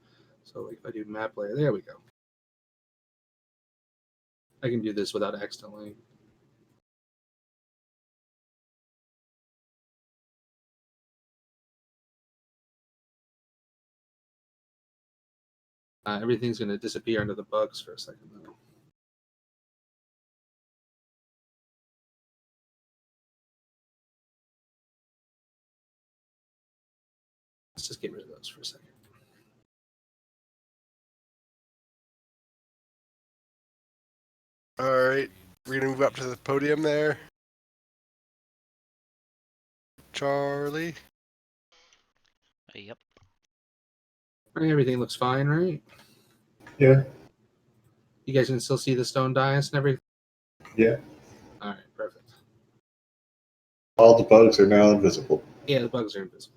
so like if I do map layer, there we go. I can do this without accidentally. Everything's going to disappear under the bugs for a second, though. Let's just get rid of those for a second. All right, we're gonna move up to the podium there. Charlie. Yep. Everything looks fine, right? Yeah. You guys can still see the stone dais and everything? Yeah. All right, perfect. All the bugs are now invisible. Yeah, the bugs are invisible.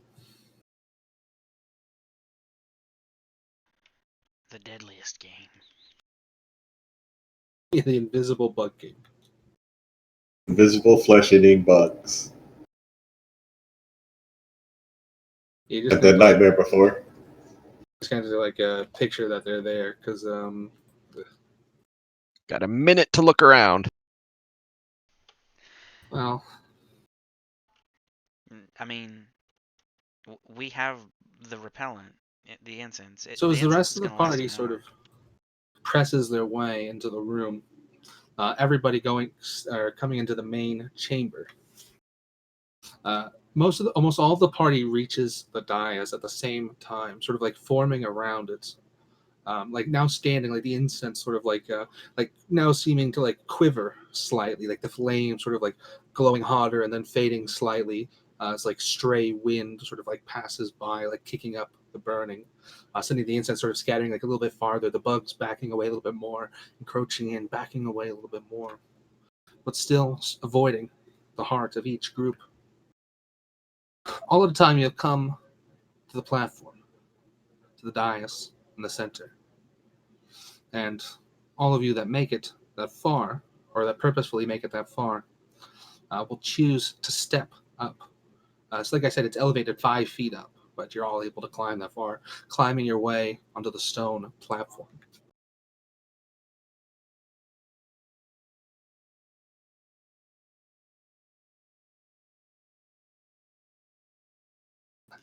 The deadliest game. Yeah, the invisible bug game. Invisible flesh-eating bugs. You just Had that nightmare before. just kind of like a picture that they're there because Got a minute to look around. well, I mean, we have the repellent, the incense. so The as the incense rest is of the going to last party an sort hour. of presses their way into the room, everybody coming into the main chamber. Almost all of the party reaches the dais at the same time, sort of like forming around it. Like now standing, like the incense sort of like now seeming to like quiver slightly, like the flame sort of like glowing hotter and then fading slightly as like stray wind sort of like passes by, like kicking up the burning, sending the incense sort of scattering like a little bit farther, the bugs backing away a little bit more, encroaching in, backing away a little bit more, but still avoiding the heart of each group. All at a time, you have come to the platform, to the dais in the center. And all of you that make it that far, or that purposefully make it that far, will choose to step up. So like I said, it's elevated 5 feet up, but you're all able to climb that far, climbing your way onto the stone platform.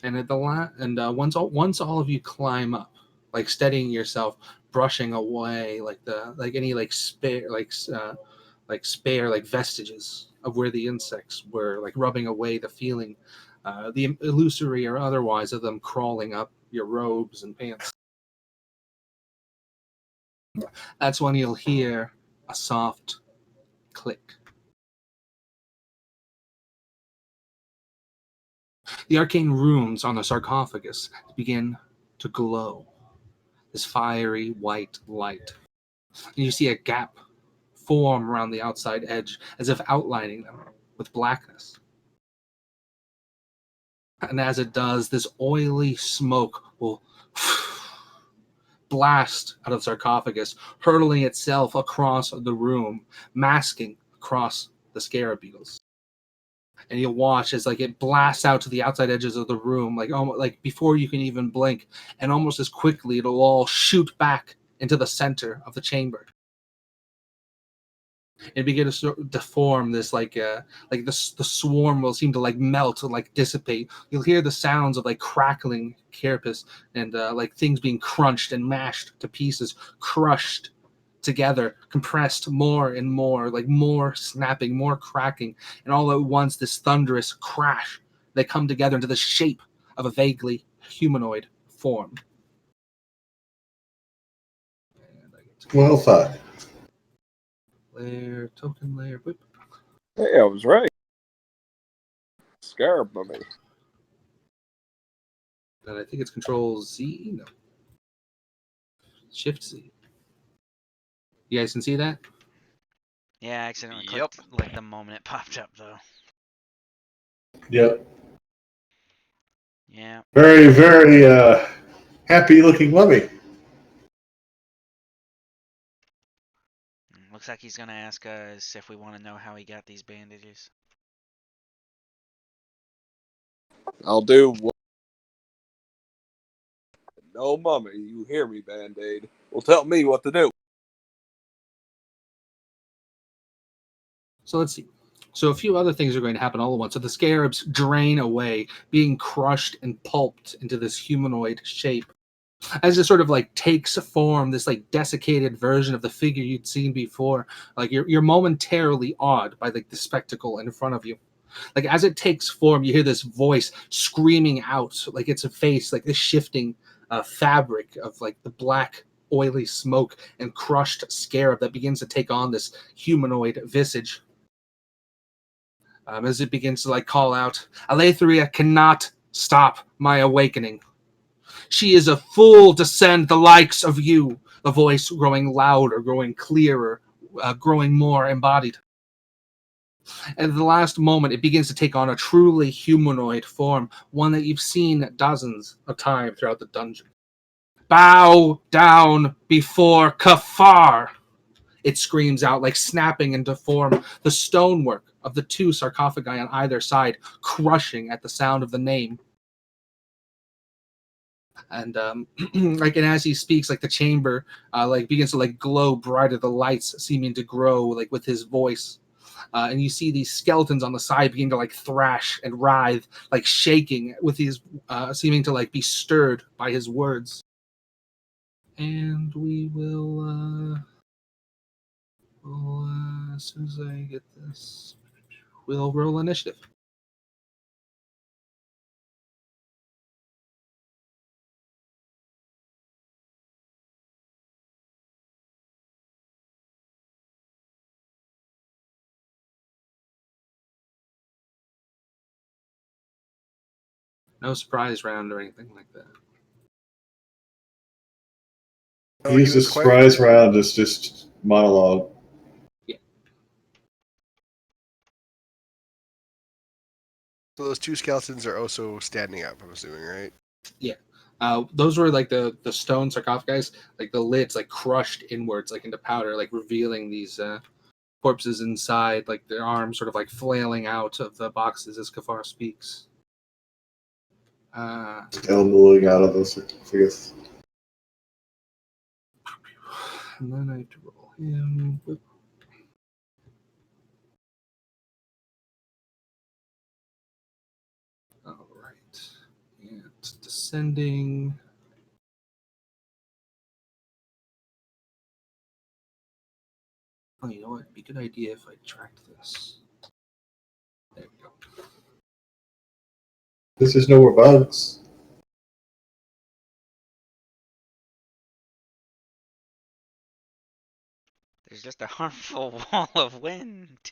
And at the once all of you climb up, like steadying yourself, brushing away like any spare like vestiges of where the insects were, like rubbing away the feeling, the illusory or otherwise, of them crawling up your robes and pants. That's when you'll hear a soft click. The arcane runes on the sarcophagus begin to glow, this fiery white light. And you see a gap form around the outside edge, as if outlining them with blackness. And as it does, this oily smoke will blast out of the sarcophagus, hurtling itself across the room, masking across the scarab beetles. And you'll watch as like it blasts out to the outside edges of the room, like almost like before you can even blink, and almost as quickly it'll all shoot back into the center of the chamber. And begin to sort of deform this the swarm will seem to like melt and like dissipate. You'll hear the sounds of like crackling carapace and like things being crunched and mashed to pieces, crushed together, compressed more and more, like more snapping, more cracking, and all at once this thunderous crash. They come together into the shape of a vaguely humanoid form. Well, fine. Layer, token layer, boop. Hey, I was right. Scarab mummy. And I think it's Control Z. No. Shift Z. You guys can see that? Yeah, I accidentally Yep. clicked like the moment it popped up though. Yep. Yeah. Very, very happy looking mummy. Looks like he's gonna ask us if we want to know how he got these bandages. I'll do what. No, mummy, you hear me, Band-Aid. Well, tell me what to do. So let's see. So a few other things are going to happen all at once. So the scarabs drain away, being crushed and pulped into this humanoid shape. As it sort of like takes form, this like desiccated version of the figure you'd seen before, like you're momentarily awed by like the spectacle in front of you. Like as it takes form, you hear this voice screaming out, like it's a face, like this shifting fabric of like the black, oily smoke and crushed scarab that begins to take on this humanoid visage. As it begins to like call out, Alethria cannot stop my awakening. She is a fool to send the likes of you. The voice growing louder, growing clearer, growing more embodied. And at the last moment, it begins to take on a truly humanoid form, one that you've seen dozens of times throughout the dungeon. Bow down before Kafar! It screams out, like snapping into form, the stonework of the two sarcophagi on either side, crushing at the sound of the name. And like, and as he speaks, like the chamber like begins to like glow brighter, the lights seeming to grow like with his voice. And you see these skeletons on the side begin to like thrash and writhe, like shaking with his seeming to like be stirred by his words. And as soon as I get this, we'll roll initiative. No surprise round or anything like that. Oh, he Use the was quiet. surprise round as just monologue. Yeah. So those two skeletons are also standing up, I'm assuming, right? Yeah. Those were like the stone sarcophagi, like the lids like crushed inwards, like into powder, like revealing these corpses inside, like their arms sort of like flailing out of the boxes as Kafar speaks. Elbowing out of those sarcophagus. And then I have to roll him. All right. And descending. Oh, you know what? It'd be a good idea if I tracked this. There we go. This is no more bugs. There's just a harmful wall of wind.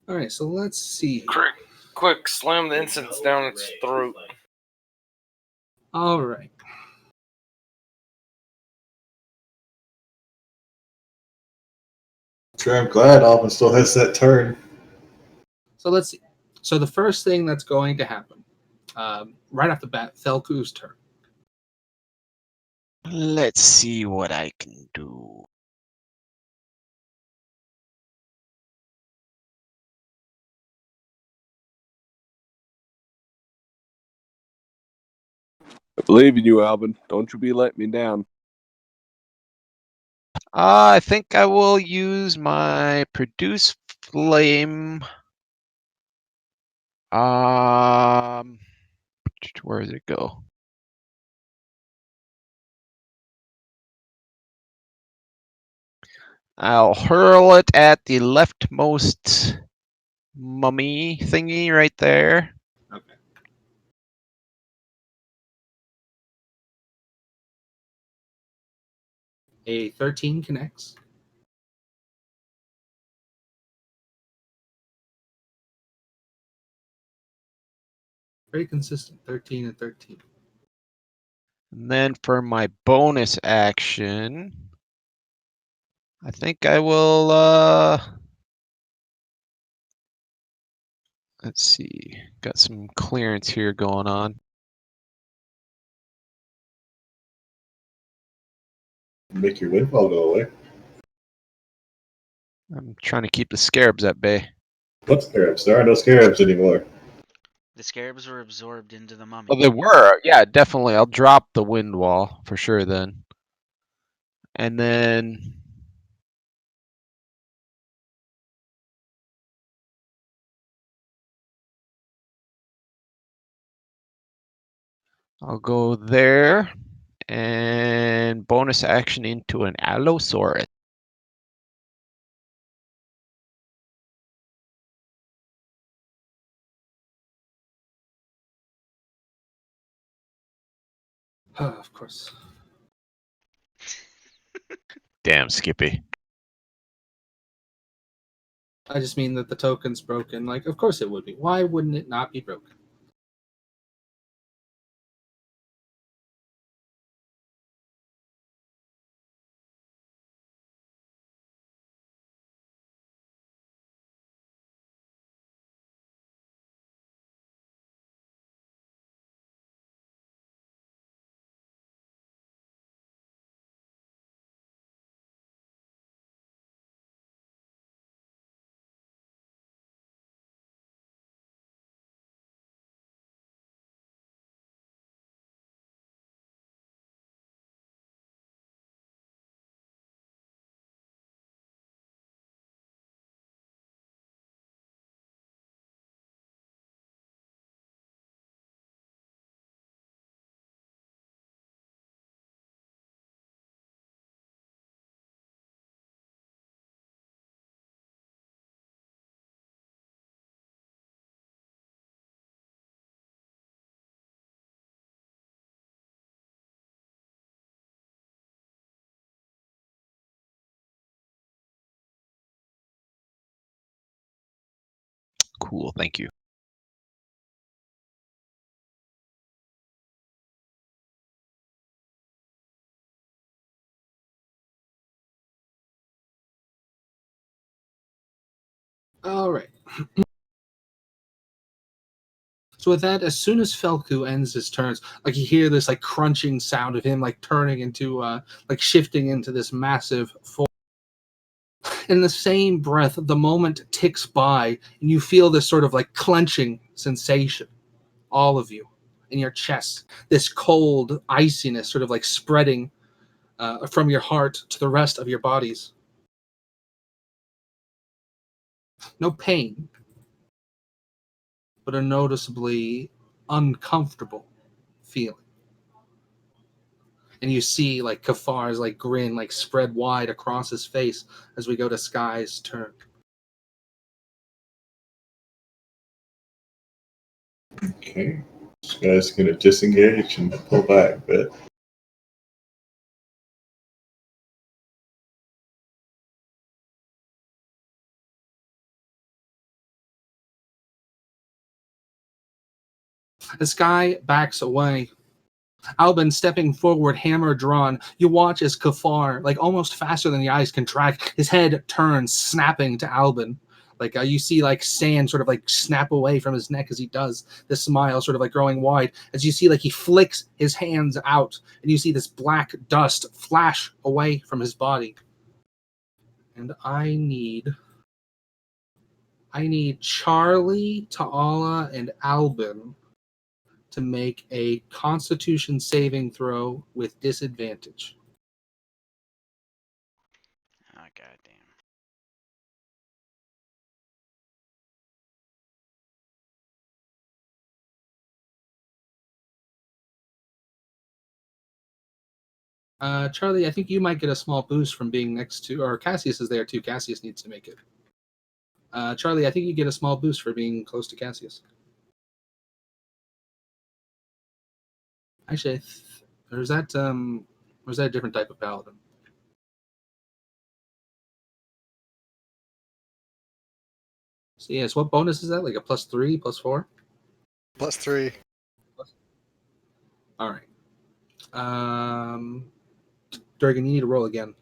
All right, so let's see. Quick, slam the incense down its throat. All right. Sure, I'm glad Alvin still has that turn. So let's see. So the first thing that's going to happen, right off the bat, Thelku's turn. Let's see what I can do. I believe in you, Alvin. Don't you be letting me down. I think I will use my produce flame. Where did it go? I'll hurl it at the leftmost mummy thingy right there. Okay. A 13 connects. Very consistent, 13 and 13. And then for my bonus action, I think I will, let's see, got some clearance here going on. Make your windfall go away. I'm trying to keep the scarabs at bay. What scarabs? There are no scarabs anymore. The scarabs were absorbed into the mummy. Oh, they were. Yeah, definitely. I'll drop the wind wall for sure then. And then I'll go there and bonus action into an Allosaurus. Of course. Damn, Skippy. I just mean that the token's broken. Like, of course it would be. Why wouldn't it not be broken? Cool, thank you. All right. So with that, as soon as Felku ends his turns, like you hear this like crunching sound of him like turning into like shifting into this massive form. In the same breath, the moment ticks by and you feel this sort of like clenching sensation, all of you, in your chest. This cold iciness sort of like spreading from your heart to the rest of your bodies. No pain, but a noticeably uncomfortable feeling. And you see like Kafar's like grin like spread wide across his face as we go to Sky's turn. Okay. This guy's gonna disengage and pull back a bit. As Sky backs away, Albin stepping forward, hammer drawn. You watch as Kafar, like almost faster than the eyes contract, his head turns, snapping to Albin. Like you see, like sand sort of like snap away from his neck as he does. This smile sort of like growing wide as you see, like he flicks his hands out, and you see this black dust flash away from his body. And I need Charlie, Ta'ala, and Albin to make a Constitution saving throw with disadvantage. Oh, goddamn. Charlie, I think you might get a small boost from being next to, or Cassius is there too. Cassius needs to make it. Charlie, I think you get a small boost for being close to Cassius. Actually, or is that a different type of paladin? So yes, what bonus is that? Like a +3, +4? +3. All right. Durgan, you need to roll again.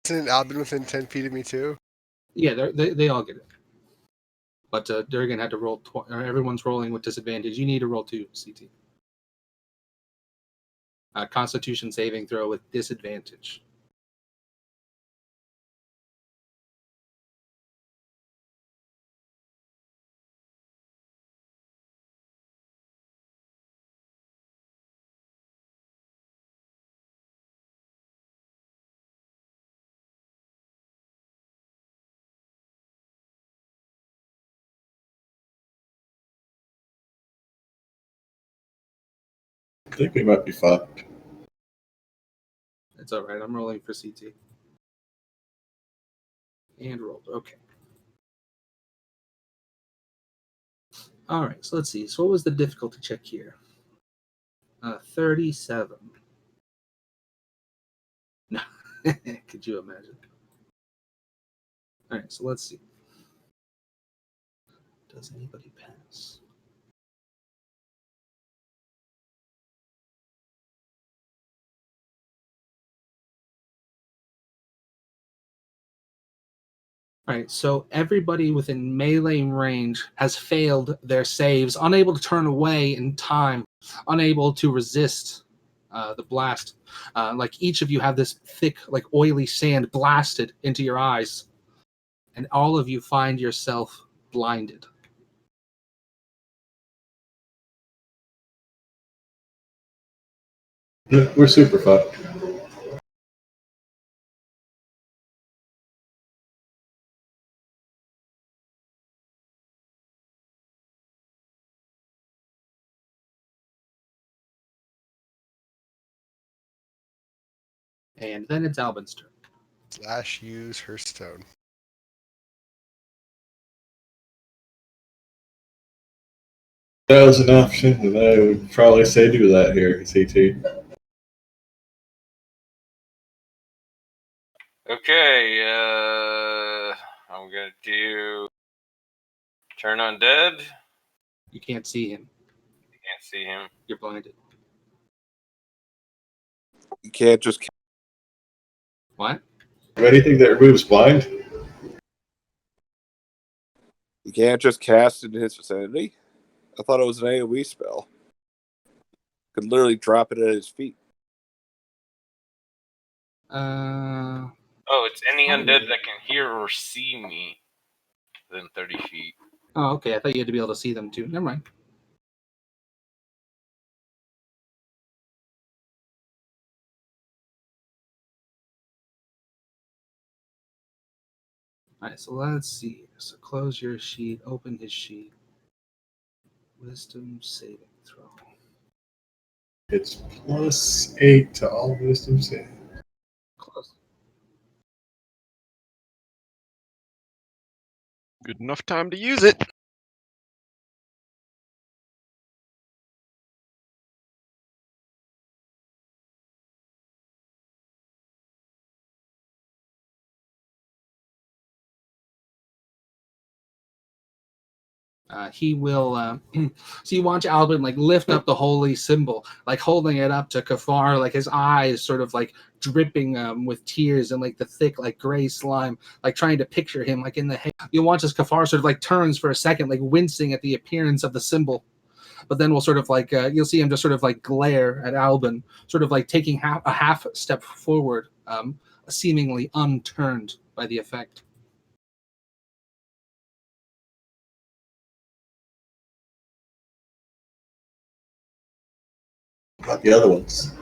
Isn't Albin within 10 feet of me too? Yeah, they all get it. But Durgan had to roll. Or everyone's rolling with disadvantage. You need to roll 2, CT. Constitution saving throw with disadvantage. I think we might be fucked. It's all right. I'm rolling for CT. And rolled. Okay. All right. So let's see. So what was the difficulty check here? 37. No. Could you imagine? All right. So let's see. Does anybody pass? All right, so everybody within melee range has failed their saves, unable to turn away in time, unable to resist the blast. Like each of you have this thick, like oily sand blasted into your eyes, and all of you find yourself blinded. We're super fucked. And then it's Albin's turn. Slash use her stone. That was an option, and I would probably say do that here, CT. Okay, I'm gonna do turn undead. You can't see him. Can't see him. You're blinded. You can't just. What? Anything that removes blind? You can't just cast it in his vicinity. I thought it was an AoE spell. Could literally drop it at his feet. Oh, it's any Probably. undead that can hear or see me within 30 feet. Oh, okay. I thought you had to be able to see them too. Never mind. All right, so let's see. So close your sheet, open his sheet. Wisdom saving throw. It's +8 to all wisdom save. Close. Good enough time to use it. He will. So you watch Albin like lift up the holy symbol, like holding it up to Kafar, like his eyes sort of like dripping with tears and like the thick like gray slime, like trying to picture him like in the head. You watch as Kafar sort of like turns for a second, like wincing at the appearance of the symbol, but then we'll sort of like you'll see him just sort of like glare at Albin, sort of like taking a half step forward, seemingly unturned by the effect. About the other ones.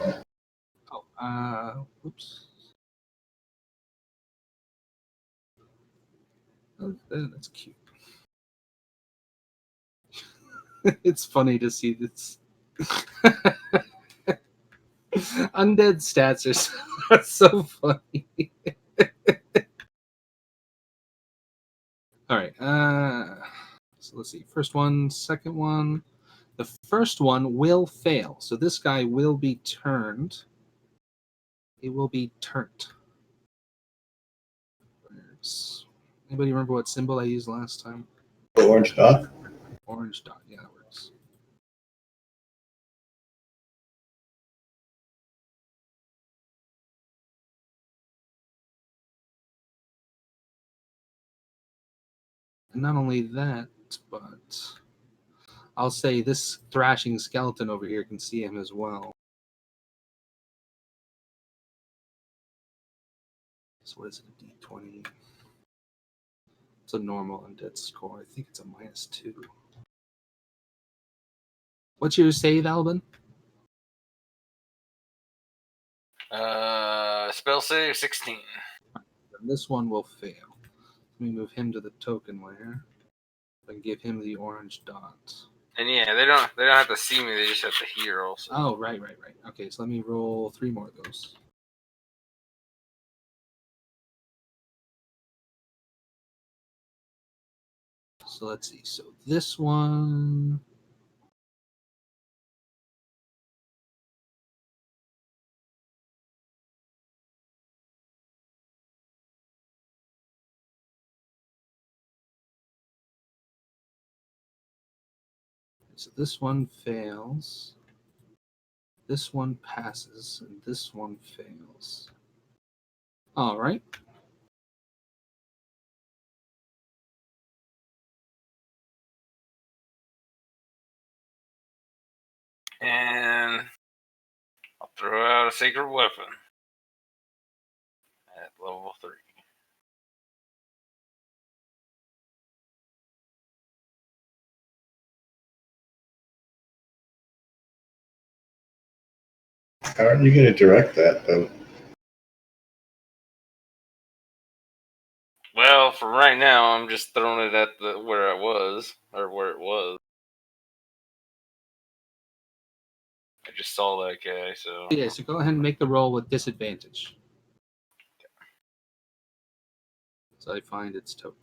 Oh, oops. Oh, that's cute. It's funny to see this. Undead stats are so funny. All right. So let's see. First one, second one. The first one will fail. So this guy will be turned. He will be turned. Anybody remember what symbol I used last time? The orange dot? Orange dot. Yeah, that works. And not only that, but I'll say this thrashing skeleton over here can see him as well. So what is it, a D20? It's a normal undead score. I think it's a -2. What's your save, Albin? Spell save 16. And this one will fail. Let me move him to the token layer and give him the orange dot. And yeah, they don't have to see me. They just have to hear also. Oh, right. Okay, so let me roll 3 more of those. So let's see. So this one. So this one fails. This one passes, and this one fails. All right. And I'll throw out a sacred weapon at level 3. How are you going to direct that, though? Well, for right now, I'm just throwing it at where it was. I just saw that guy, so. Yeah, so go ahead and make the roll with disadvantage. So I find its token.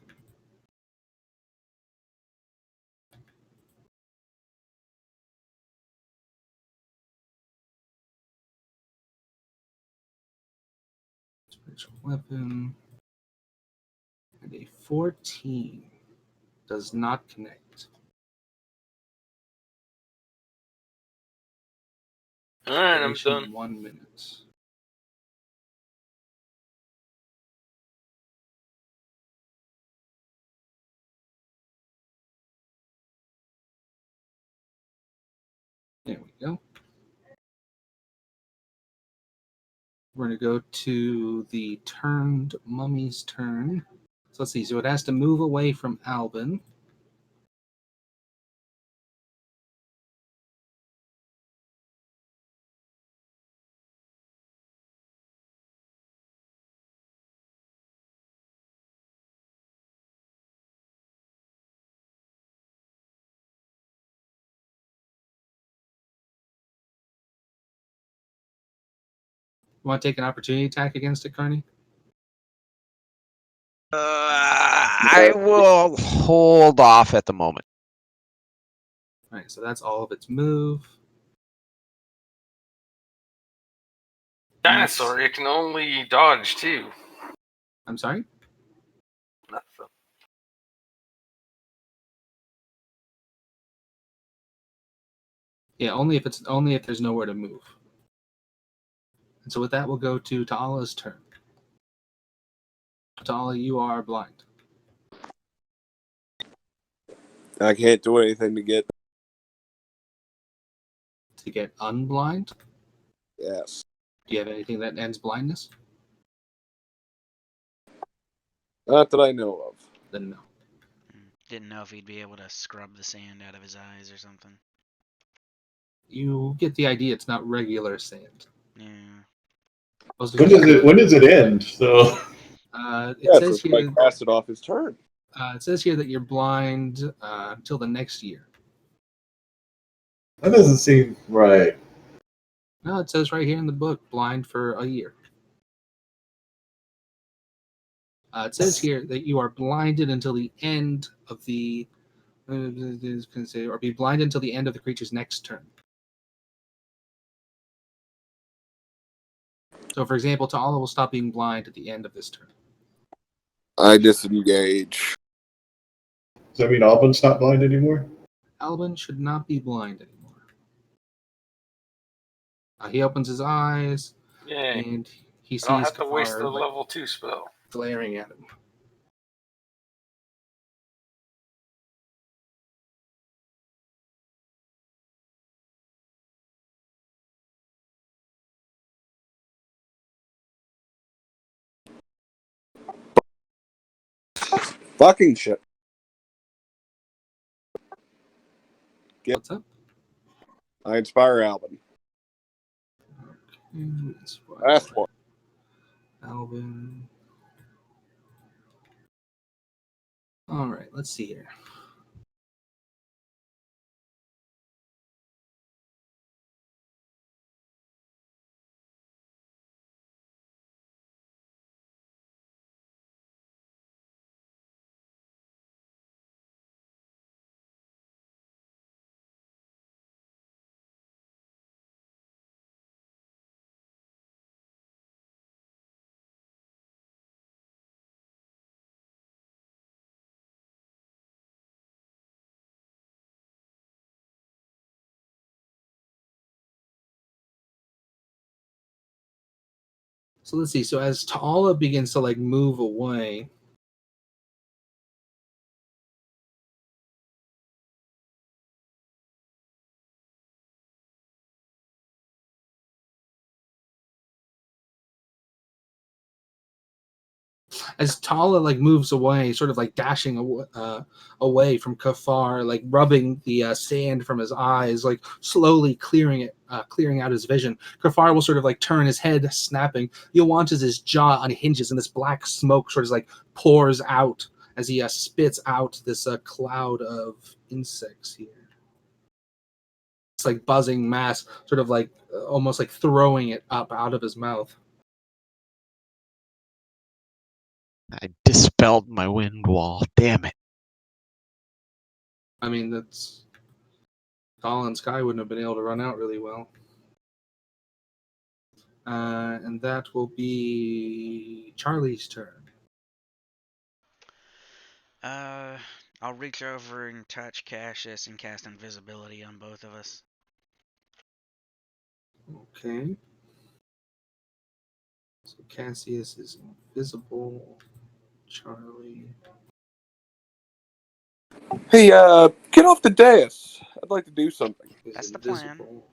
Spiritual weapon. And a 14 does not connect. Alright, I'm Duration done. 1 minute. There we go. We're going to go to the turned mummy's turn. So let's see. So it has to move away from Albin. You want to take an opportunity attack against it, Carney? I will hold off at the moment. All right, so that's all of its move. Dinosaur, it can only dodge too. I'm sorry? Nothing. Yeah, only if there's nowhere to move. And so with that, we'll go to Ta'ala's turn. Ta'ala, you are blind. I can't do anything to get. To get unblind, Yes. do you have anything that ends blindness? Not that I know of. Then no. Didn't know if he'd be able to scrub the sand out of his eyes or something. You get the idea. It's not regular sand. Yeah. When does it end? So It says so here. I cast it off his turn. It says here that you're blind until the next year. that doesn't seem right. No, it says right here in the book, blind for a year. It says here that you are blinded until the end of the, or be blinded until the end of the creature's next turn. So, for example, Ta'ala will stop being blind at the end of this turn. I disengage. Does that mean Albin's not blind anymore? Alvin should not be blind anymore. He opens his eyes, Yay. and he I don't sees have to waste the Kafar like, level 2 spell. glaring at him. Fucking shit. Yep. What's up? I inspire Alvin. Last one. Alvin. All right, let's see here. So let's see. So as Ta'ala begins to like move away, as Tala like moves away, sort of like dashing away from Kafar, like rubbing the sand from his eyes, like slowly clearing out his vision. Kafar will sort of like turn his head, snapping. You'll watch as his jaw unhinges and this black smoke sort of like pours out as he spits out this cloud of insects here. It's like buzzing mass, sort of like almost like throwing it up out of his mouth. I dispelled my wind wall. Damn it. I mean, that's Colin Sky wouldn't have been able to run out really well. And that will be Charlie's turn. I'll reach over and touch Cassius and cast invisibility on both of us. Okay. So Cassius is invisible. Charlie. Hey, get off the dais. I'd like to do something. Is That's the plan. invisible.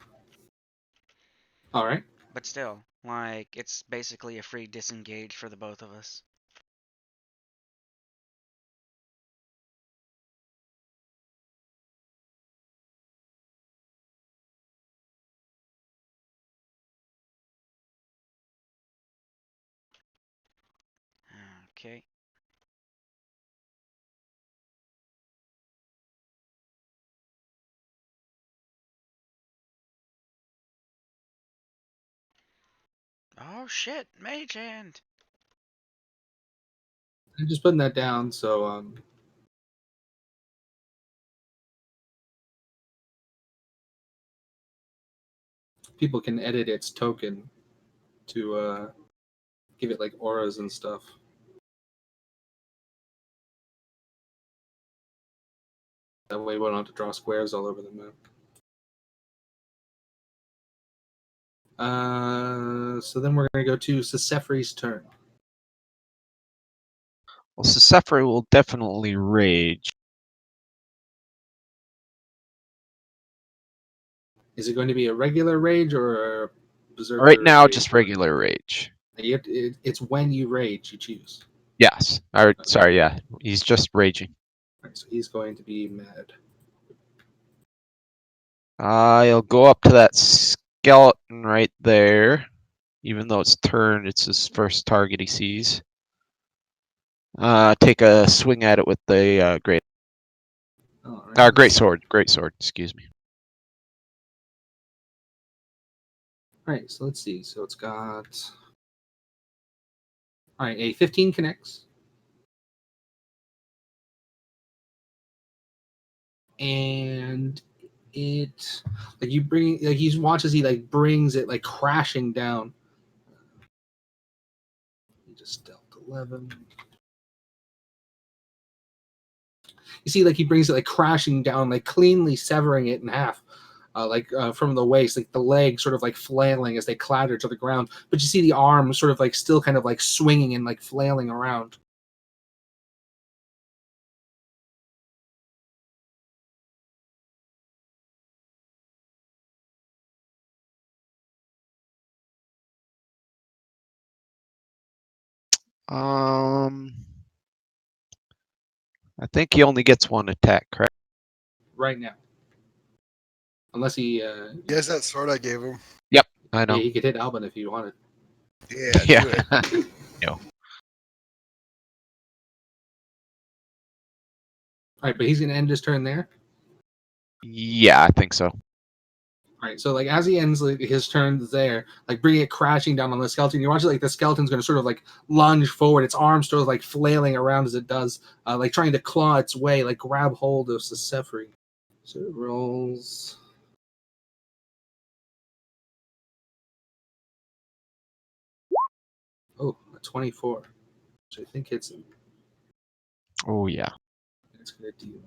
All right. But still, like, it's basically a free disengage for the both of us. Okay. Oh shit, Mage Hand! I'm just putting that down so people can edit its token to give it like auras and stuff. That way we don't have to draw squares all over the map. So then we're going to go to Sesefri's turn. Well, Sesefri will definitely rage. Is it going to be a regular rage or a berserker Right now, rage? just regular rage. It's when you rage, you choose. Yes. Sorry, yeah. He's just raging. Right, so he's going to be mad. He'll go up to that skeleton right there. Even though it's turned, it's his first target he sees. Take a swing at it with the great sword. Great sword, excuse me. Alright, so let's see. So it's got... Alright, a 15 connects. And it... Like, you bring... Like, he watches, he, like, brings it, like, crashing down. He just dealt 11. You see, like he brings it like crashing down, like cleanly severing it in half, from the waist, like the legs sort of like flailing as they clatter to the ground. But you see the arm sort of like still kind of like swinging and like flailing around. I think he only gets one attack, correct? Right now, unless he, He has that sword I gave him. Yep, I know. yeah, he could hit Albin if he wanted. Yeah, Yeah. do it. No. All right, but he's gonna end his turn there. Yeah, I think so. All right, so like as he ends like, his turn there, like bringing it crashing down on the skeleton, you watch like the skeleton's going to sort of like lunge forward, its arms sort of like flailing around as it does, like trying to claw its way, like grab hold of Sesefri. So it rolls. Oh, a 24, which I think hits him. Oh yeah. It's going to deal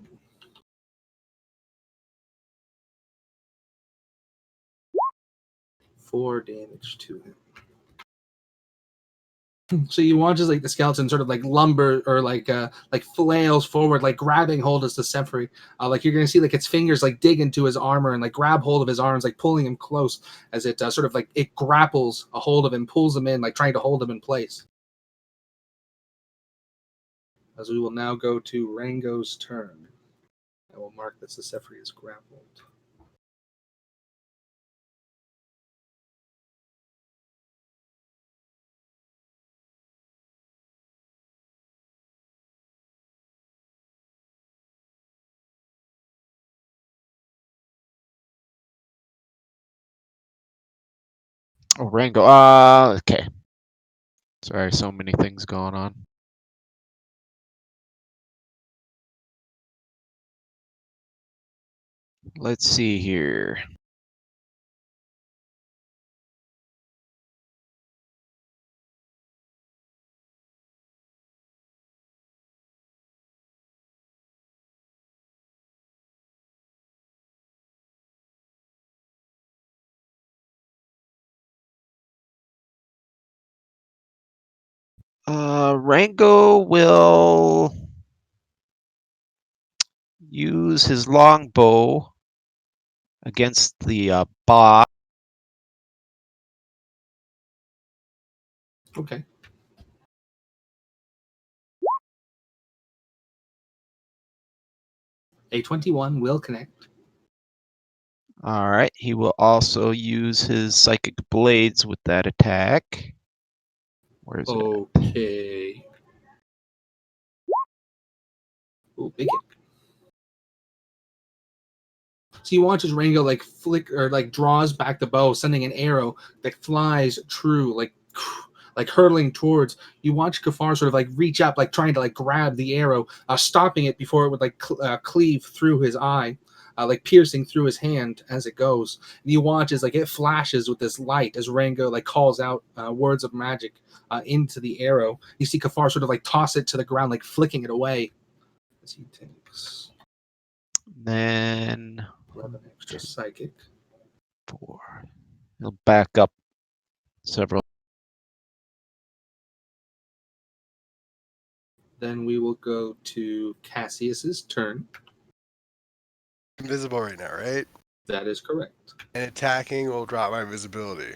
4 damage to him. So you watch as like the skeleton sort of like lumber or like flails forward, like grabbing hold of Sesefri. Like you're gonna see like its fingers like dig into his armor and like grab hold of his arms, like pulling him close as it sort of like it grapples a hold of him, pulls him in, like trying to hold him in place. As we will now go to Rango's turn. I will mark that Sesefri is grappled. Oh, Rango. Okay. Sorry, so many things going on. Let's see here. Rango will use his longbow against the boss. Okay. A 21 will connect. All right. He will also use his psychic blades with that attack. Where is it? Okay. Oh, big hit. So you watch as Rango like flick or like draws back the bow, sending an arrow that flies true, like hurtling towards. You watch Kafar sort of like reach up, like trying to like grab the arrow, stopping it before it would like cleave through his eye, like piercing through his hand as it goes. And you watch as like it flashes with this light as Rango like calls out words of magic into the arrow. You see Kafar sort of like toss it to the ground, like flicking it away as he takes Then 11 extra psychic. 4. He'll back up several. Then we will go to Cassius's turn. Invisible right now, right? That is correct. And attacking will drop my invisibility.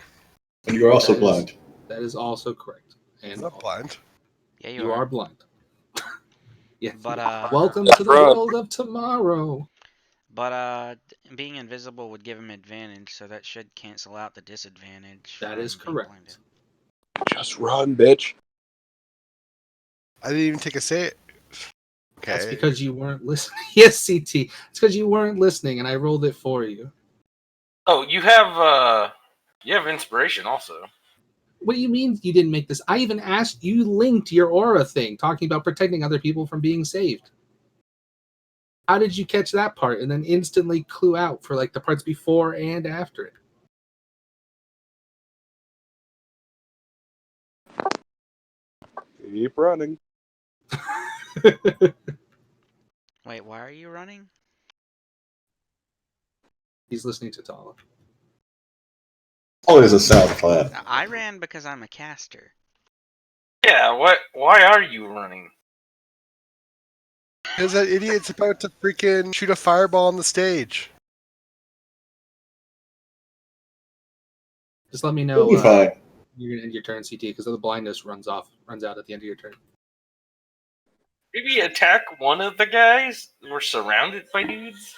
And you're also That is- blind. That is also correct. I'm And not blind. Yeah, you are blind. Yes. But Welcome to the Run. world of tomorrow. being invisible would give him advantage, so that should cancel out the disadvantage. That from is being correct. blinded. Just run, bitch. I didn't even take a save. Okay. That's because you weren't listening. Yes, CT. It's because you weren't listening, and I rolled it for you. Oh, you have inspiration also. What do you mean you didn't make this? I even asked you linked your aura thing, talking about protecting other people from being saved. How did you catch that part and then instantly clue out for like the parts before and after it? Keep running. Wait, why are you running? He's listening to Tala. Always a sound plan. I ran because I'm a caster. Yeah, what? Why are you running? Because that idiot's about to freaking shoot a fireball on the stage. Just let me It'll know be fine. you're gonna end your turn, CT, because the blindness runs out at the end of your turn. Maybe attack one of the guys? We're surrounded by dudes?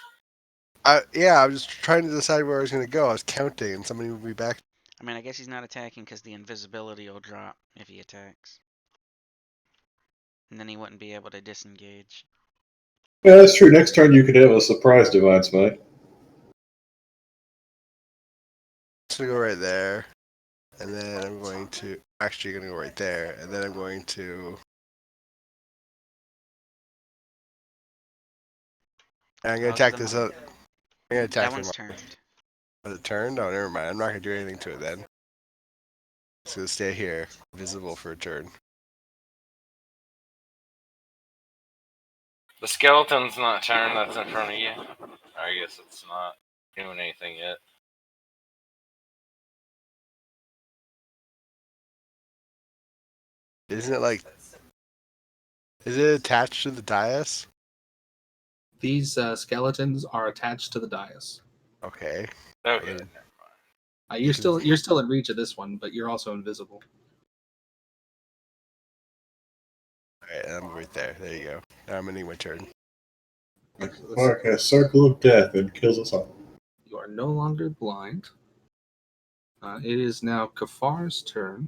Yeah, I was trying to decide where I was going to go. I was counting, and somebody moved me back. I mean, I guess he's not attacking because the invisibility will drop if he attacks. And then he wouldn't be able to disengage. Yeah, that's true. Next turn you could have a surprise Divine Smite. I'm going to go right there. And then I'm going to... Actually, going to go right there. And then I'm going to... I'm going to attack this up. I'm going to That attack them. one's turned. Was it turned? Oh, never mind. I'm not going to do anything to it then. It's going to stay here, visible for a turn. The skeleton's not turned, that's in front of you. I guess it's not doing anything yet. Isn't it like... Is it attached to the dais? These skeletons are attached to the dais. Okay. Okay. You're still in reach of this one, but you're also invisible. Alright, I'm right there. There you go. Now I'm ending my turn. Mark has Circle of Death and kills us all. You are no longer blind. It is now Kafar's turn.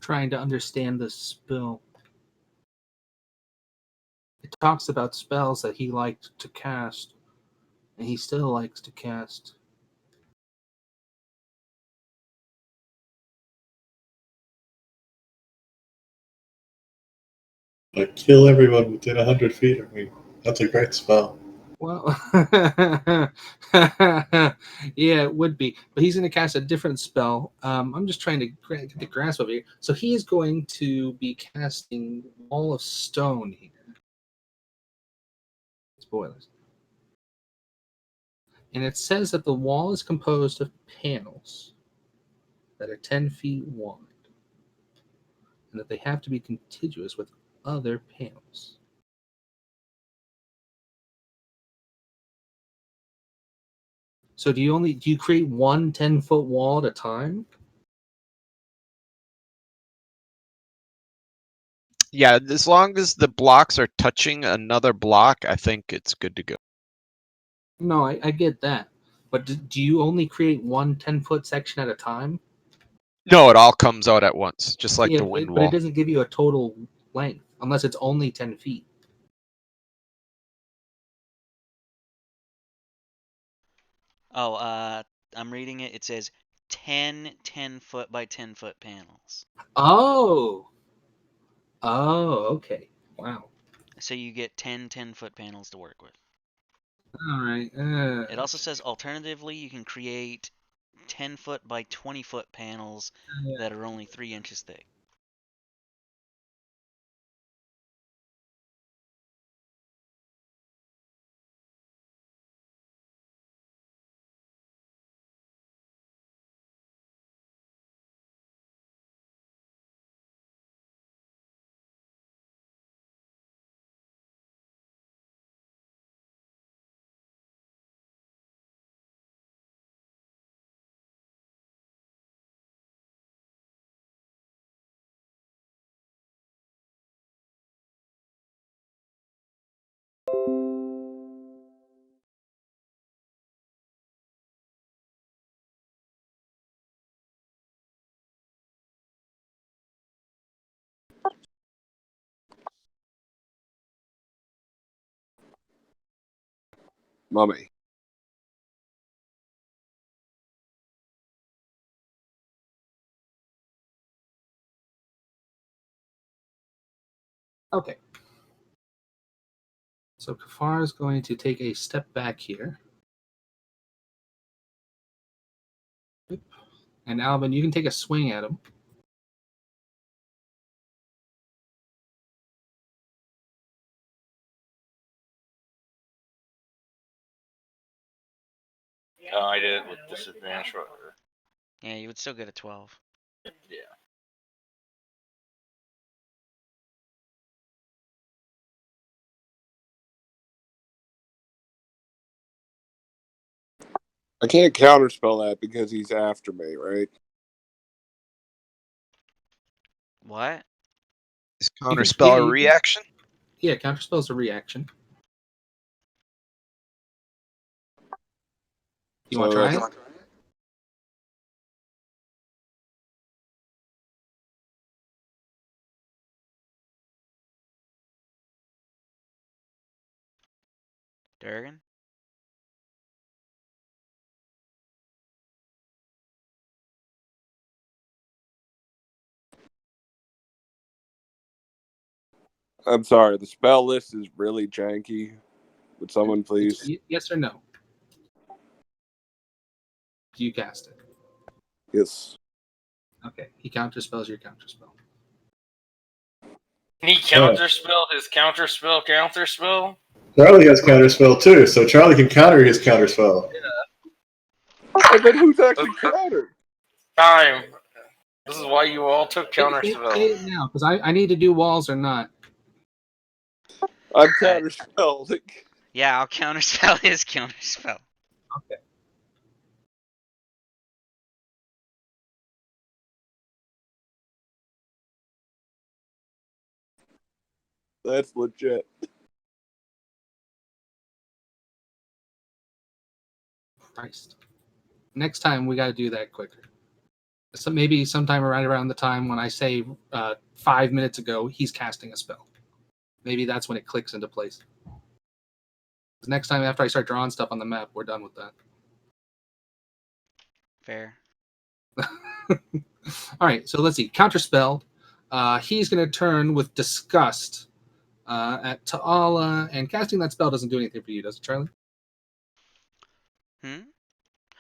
Trying to understand this spell. It talks about spells that he liked to cast, and he still likes to cast. Like, kill everyone within 100 feet of me. That's a great spell. Well, yeah, it would be. But he's going to cast a different spell. I'm just trying to get the grasp of it. So he is going to be casting Wall of Stone here. Spoilers. And it says that the wall is composed of panels that are 10 feet wide, and that they have to be contiguous with other panels. So do you create one 10-foot wall at a time? Yeah, as long as the blocks are touching another block, I think it's good to go. No, I get that. But do you only create one 10-foot section at a time? No, it all comes out at once, just like Yeah, the wind but it wall. doesn't give you a total length unless it's only 10 feet. Oh, I'm reading it. It says 10 10-foot by 10-foot panels. Oh, okay. Wow. So you get 10 10-foot panels to work with. All right. It also says alternatively, you can create 10-foot by 20-foot panels that are only 3 inches thick. Mummy. Okay. So Kafar is going to take a step back here. And Albin, you can take a swing at him. Oh, I did it with disadvantage. Yeah, you would still get a 12. Yeah. I can't counterspell that because he's after me, right? What? Is You can, counterspell a you can- reaction? yeah, counterspell is a reaction. You want to try it? Durgan? I'm sorry, the spell list is really janky. Would someone please? Yes or no? Do you cast it? Yes. Okay. He counterspells your counterspell. Can he counterspell his counterspell? Charlie has counterspell too, so Charlie can counter his counterspell. And then who's actually countered? Time. This is why you all took Say counterspell. it now, because I need to do walls or not. I'm counterspelled. Yeah, I'll counterspell his counterspell. Okay. That's legit. Christ. Next time we got to do that quicker. So maybe sometime right around the time when I say 5 minutes ago he's casting a spell. Maybe that's when it clicks into place. Next time after I start drawing stuff on the map, we're done with that. Fair. All right, so let's see. Counterspell. He's going to turn with disgust at Ta'ala, and casting that spell doesn't do anything for you, does it, Charlie? Hmm?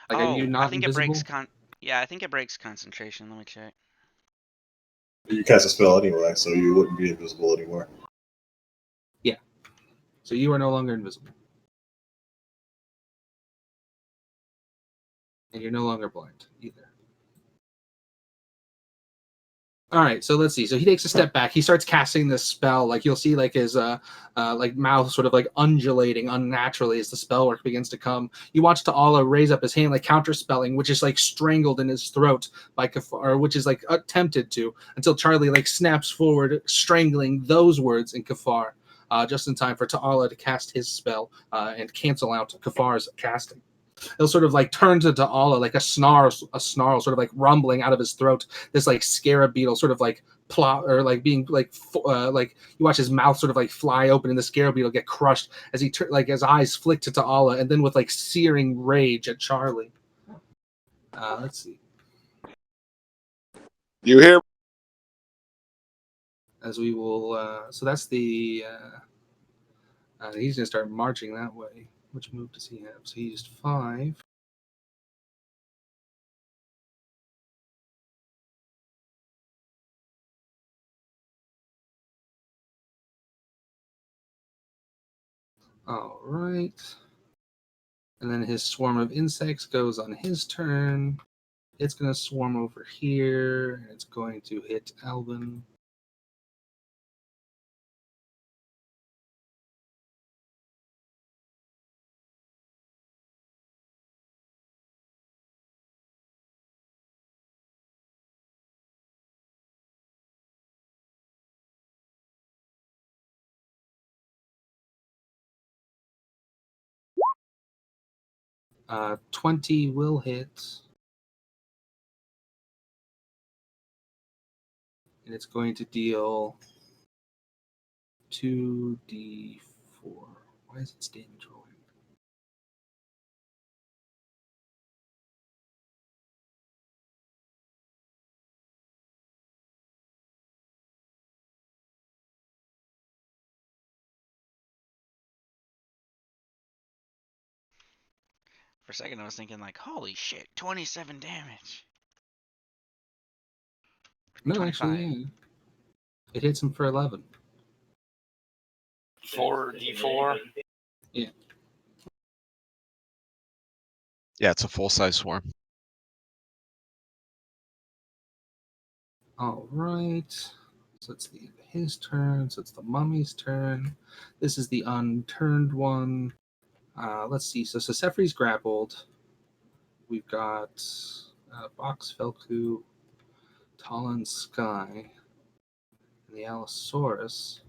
Like, are you I not think invisible? it breaks Yeah, I think it breaks concentration. Let me check. You cast a spell anyway, so you wouldn't be invisible anymore. Yeah. So you are no longer invisible. And you're no longer blind either. All right, so let's see. So he takes a step back. He starts casting this spell. Like you'll see, like his like mouth sort of like undulating unnaturally as the spell work begins to come. You watch Ta'ala raise up his hand, like counterspelling, which is like strangled in his throat by Kafar, which is like attempted to until Charlie like snaps forward, strangling those words in Kafar, just in time for Ta'ala to cast his spell and cancel out Kafar's casting. He'll sort of like turn to Ta'ala like a snarl, sort of like rumbling out of his throat. This like scarab beetle sort of like plot or like being like you watch his mouth sort of like fly open and the scarab beetle get crushed as he like his eyes flick to Ta'ala and then with like searing rage at Charlie. Let's see. You hear? As we will, so that's the. He's gonna start marching that way. Which move does he have? So he used 5. All right. And then his swarm of insects goes on his turn. It's going to swarm over here. And it's going to hit Alvin. Uh, 20 will hit. And it's going to deal 2d4. Why is its damage rolling? For a second, I was thinking like, holy shit, 27 damage. No, 25. actually, yeah. It hits him for 11. 4d4. Yeah. Yeah, it's a full-size swarm. All right. So it's the end of his turn. So it's the mummy's turn. This is the unturned one. Let's see. So Sefri's grappled. We've got Box Velku, Talon Sky, and the Allosaurus.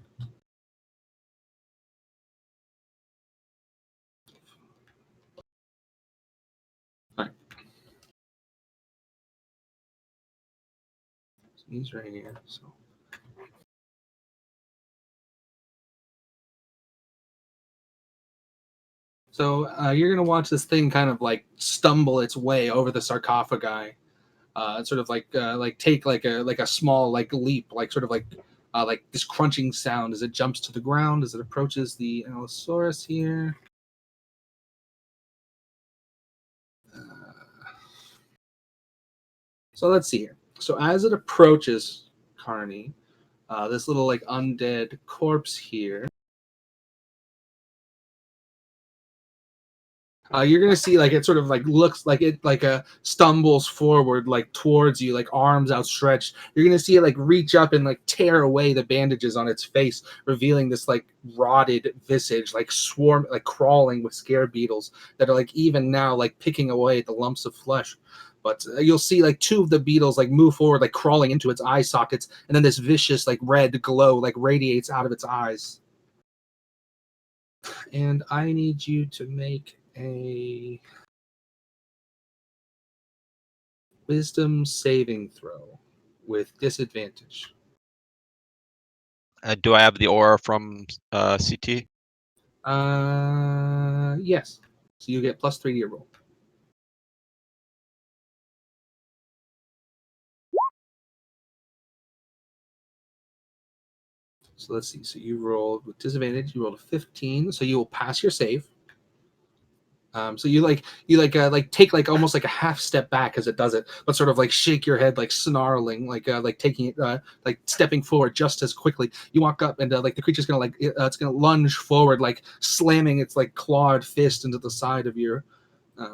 All right. So he's right here. So you're gonna watch this thing kind of like stumble its way over the sarcophagi, sort of like take like a small like leap, like sort of like this crunching sound as it jumps to the ground as it approaches the Allosaurus here. So let's see here. So as it approaches Carney, this little like undead corpse here, you're gonna see like it sort of like looks like it like stumbles forward like towards you, like arms outstretched. You're gonna see it like reach up and like tear away the bandages on its face, revealing this like rotted visage, like swarm, like crawling with scare beetles that are like even now like picking away at the lumps of flesh. But you'll see like two of the beetles like move forward, like crawling into its eye sockets, and then this vicious like red glow like radiates out of its eyes. And I need you to make a wisdom saving throw with disadvantage. Do I have the aura from CT? Yes. So you get +3 to your roll. So let's see. So you rolled with disadvantage. You rolled a 15. So you will pass your save. So you take like almost like a half step back as it does it, but sort of like shake your head, like snarling, like taking it, like stepping forward just as quickly. You walk up and like the creature's gonna like it's gonna lunge forward, like slamming its like clawed fist into the side of your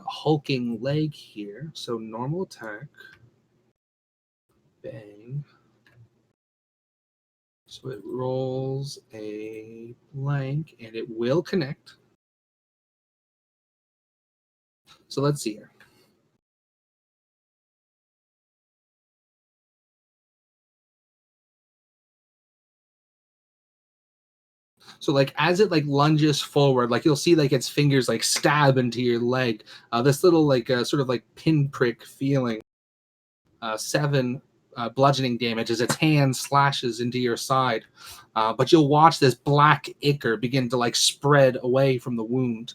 hulking leg here. So normal attack, bang. So it rolls a blank and it will connect. So let's see here. So like as it like lunges forward, like you'll see like its fingers like stab into your leg. This little like sort of like pinprick feeling. 7 bludgeoning damage as its hand slashes into your side. But you'll watch this black ichor begin to like spread away from the wound.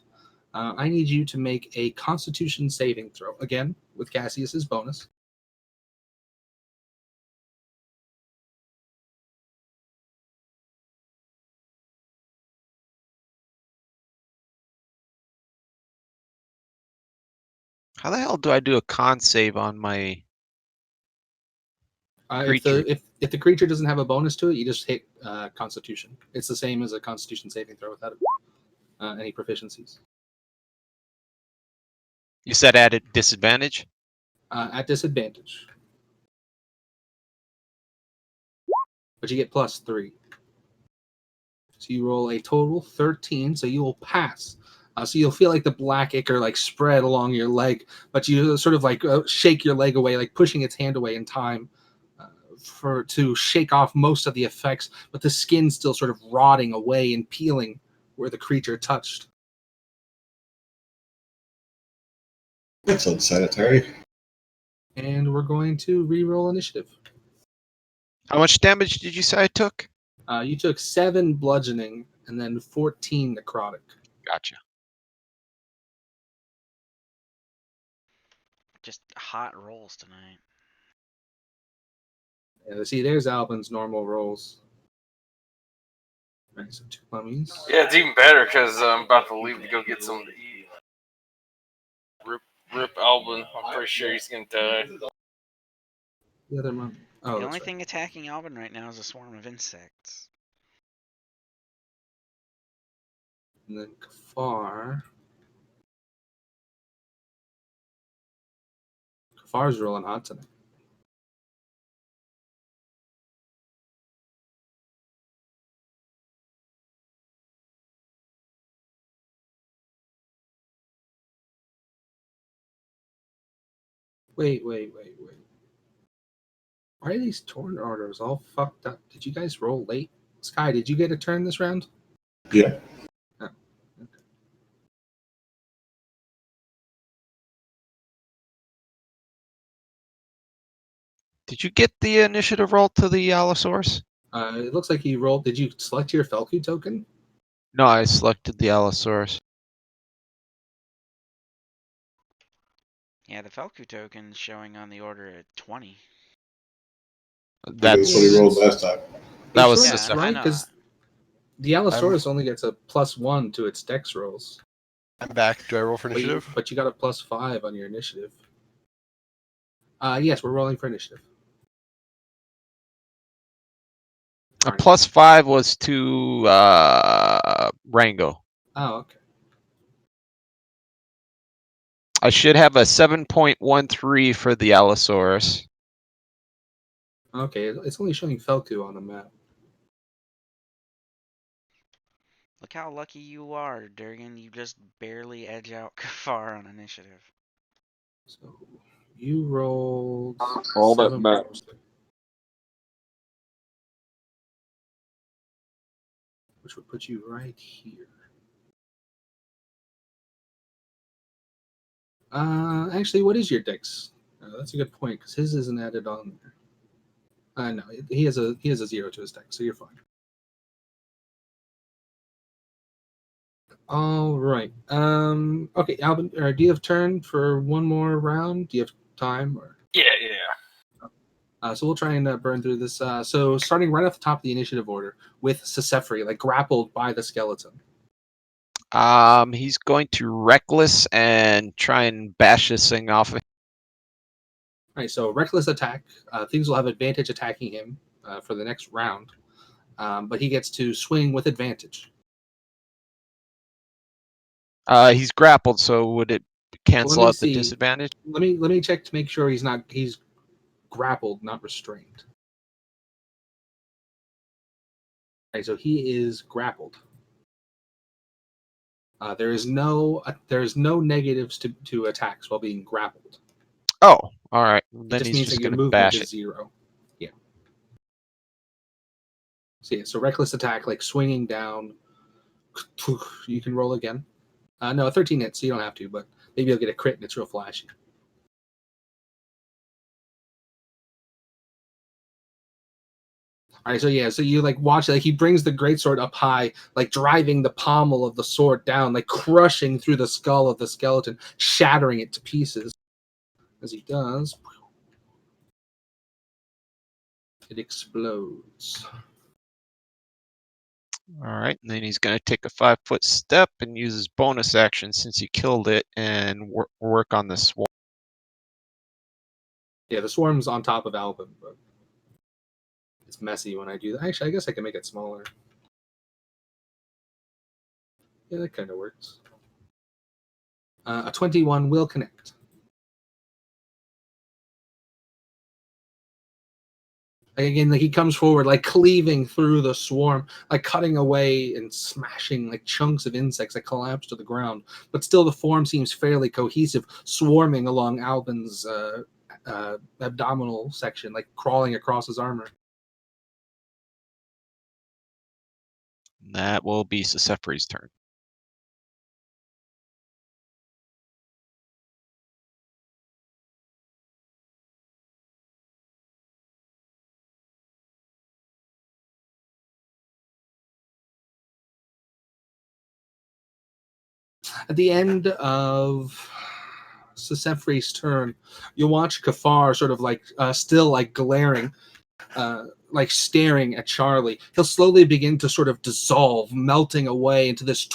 I need you to make a Constitution saving throw again with Cassius's bonus. How the hell do I do a con save on my creature? If the creature doesn't have a bonus to it, you just hit Constitution. It's the same as a Constitution saving throw without any proficiencies. You said at a disadvantage? At disadvantage, but you get +3. So you roll a total 13, so you will pass. So you'll feel like the black ichor like spread along your leg, but you sort of like shake your leg away, like pushing its hand away in time to shake off most of the effects, but the skin still sort of rotting away and peeling where the creature touched. That's unsanitary. And we're going to re-roll initiative. How much damage did you say I took? You took 7 bludgeoning and then 14 necrotic. Gotcha. Just hot rolls tonight. Yeah, see, there's Albin's normal rolls. Right, so 2 mummies. Yeah, it's even better because I'm about to leave to go get something to eat. Rip Alvin. I'm pretty sure he's gonna die. The other one. Oh, The that's only right. thing attacking Alvin right now is a swarm of insects. And then Kafar. Kafar's rolling hot tonight. Wait. Why are these turn orders all fucked up? Did you guys roll late? Sky, did you get a turn this round? Yeah. Oh, okay. Did you get the initiative roll to the Allosaurus? It looks like you rolled. Did you select your Felku token? No, I selected the Allosaurus. Yeah, the Felku token's showing on the order at 20. That's what he rolled Yes. last time. That You was sure Yeah, that's Sisefri. I right? know. Because the Allosaurus only gets a +1 to its dex rolls. I'm back. Do I roll for But you, initiative? but you got a +5 on your initiative. Yes, we're rolling for initiative. A Darn it. +5 was to Rango. Oh, okay. I should have a 7.13 for the Allosaurus. Okay, it's only showing Felku on the map. Look how lucky you are, Durgan. You just barely edge out Kafar on initiative. So you rolled All that 7 matters. which would put you right here. Actually, what is your dex? That's a good point because his isn't added on there. No, he has a 0 to his dex, so you're fine. All right. Okay, Alvin, do you have turn for one more round? Do you have time? Or Yeah. so we'll try and burn through this. So starting right off the top of the initiative order with Sisefri, like grappled by the skeleton. He's going to reckless and try and bash this thing off. All right, so reckless attack. Things will have advantage attacking him for the next round, but he gets to swing with advantage. He's grappled, so would it cancel out the see. disadvantage? Let me check to make sure he's grappled, not restrained. Okay, so he is grappled. There's no negatives to attacks while being grappled. Oh, all right. It Then just he's means just that your going to movement bash is it. 0. Yeah. So reckless attack, like swinging down. You can roll again. No, a 13 hits, so you don't have to, but maybe you'll get a crit and it's real flashy. All right, so you like watch like he brings the greatsword up high, like driving the pommel of the sword down, like crushing through the skull of the skeleton, shattering it to pieces. As he does, it explodes. All right, and then he's going to take a 5-foot step and use his bonus action since he killed it and work on the swarm. Yeah, the swarm's on top of Alvin, but it's messy when I do that. Actually, I guess I can make it smaller. Yeah, that kind of works. A 21 will connect. Again, like he comes forward, like cleaving through the swarm, like cutting away and smashing like chunks of insects that collapse to the ground. But still, the form seems fairly cohesive, swarming along Alvin's abdominal section, like crawling across his armor. That will be Sisefri's turn. At the end of Sisefri's turn, you'll watch Kafar sort of like still like glaring like staring at Charlie. He'll slowly begin to sort of dissolve, melting away into this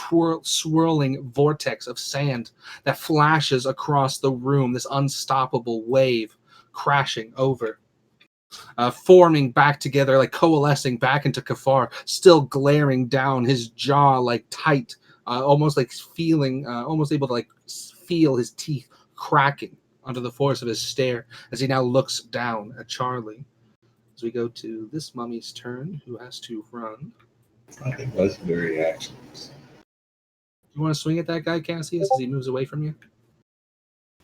swirling vortex of sand that flashes across the room, this unstoppable wave crashing over. Forming back together, like coalescing back into Kafar, still glaring down, his jaw like tight, almost like feeling, almost able to like feel his teeth cracking under the force of his stare as he now looks down at Charlie. As we go to this mummy's turn, who has to run. Finding legendary actions. You want to swing at that guy, Cassius, as he moves away from you?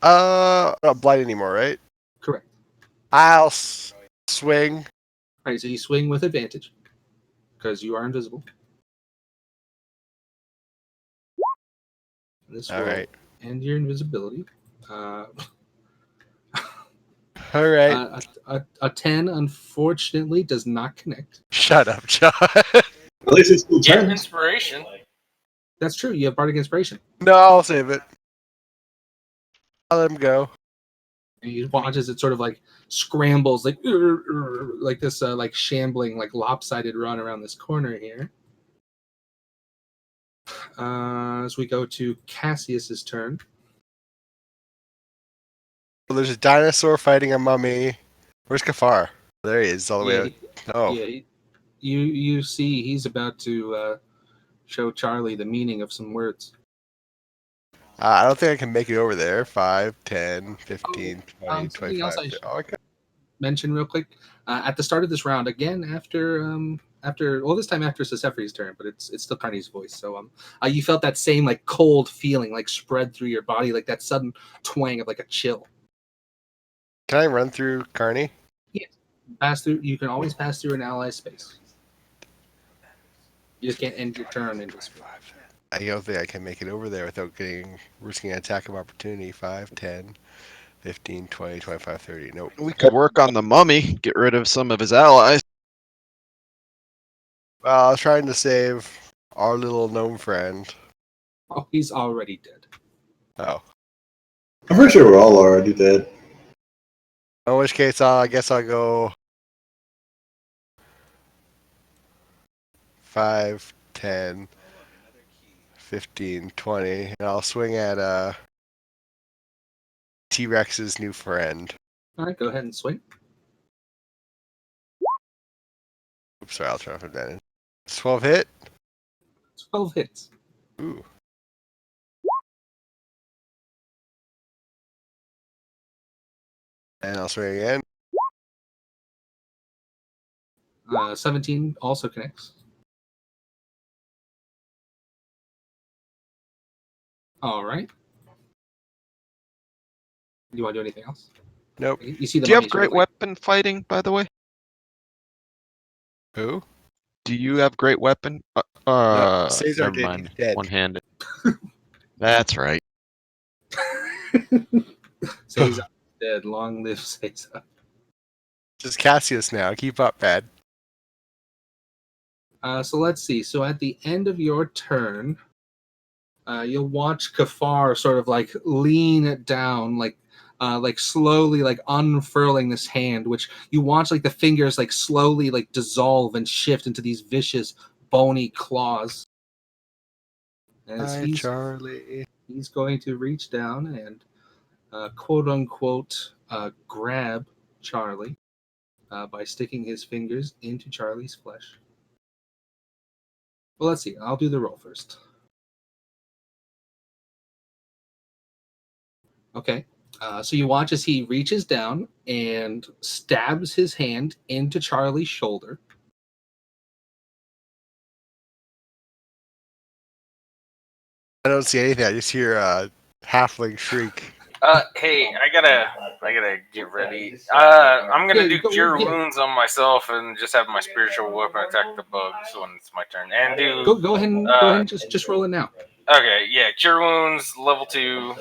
Not blind anymore, right? Correct. I'll swing. All right, so you swing with advantage because you are invisible. This All will right. end your invisibility. All right. A 10, unfortunately, does not connect. Shut up, John. At least it's still Get turns. inspiration. That's true. You have Bardic Inspiration. No, I'll save it. I'll let him go. And you watch as it sort of like scrambles, like this, like shambling, like lopsided run around this corner here. As we go to Cassius's turn. Well, there's a dinosaur fighting a mummy. Where's Kafar? There he is, all the way out. Oh, Yeah, you see he's about to show Charlie the meaning of some words. I don't think I can make it over there. 5, 10, 15, 20, Something else 25. I should Okay. mention real quick. At the start of this round, again after this time after Sesefri's turn, but it's still Carney's voice. So you felt that same like cold feeling like spread through your body, like that sudden twang of like a chill. Can I run through Carney? Yes. Pass through. You can always pass through an ally's space. You just can't end your turn in this. I don't think I can make it over there without risking an attack of opportunity. 5, 10, 15, 20, 25, 30. Nope. We could work on the mummy, get rid of some of his allies. Well, I was trying to save our little gnome friend. Oh, he's already dead. Oh. I'm pretty sure we're all already dead. In which case, I guess I'll go 5, 10, 15, 20, and I'll swing at T-Rex's new friend. All right, go ahead and swing. Oops, sorry, I'll try for that. 12 hit. 12 hits. Ooh. And I'll swing again. 17 also connects. All right. Do you want to do anything else? Nope. You see the Do you have mummy sort great of like- weapon fighting, by the way? Who? Do you have great weapon? Caesar Never did. mind. He's dead. One-handed. That's right. Caesar dead. Long live Caesar. Just Cassius now. Keep up, Pad. So let's see. So at the end of your turn, you'll watch Kafar sort of like lean down, like slowly like unfurling this hand, which you watch like the fingers like slowly like dissolve and shift into these vicious bony claws. As Hi, Charlie. he's going to reach down and quote unquote grab Charlie by sticking his fingers into Charlie's flesh. Well, let's see. I'll do the roll first. Okay. So you watch as he reaches down and stabs his hand into Charlie's shoulder. I don't see anything. I just hear a halfling shriek. Hey, I gotta get ready. I'm gonna do cure wounds on myself and just have my spiritual weapon attack the bugs when it's my turn. And do Go ahead and just roll it now. okay, yeah, cure wounds level 2.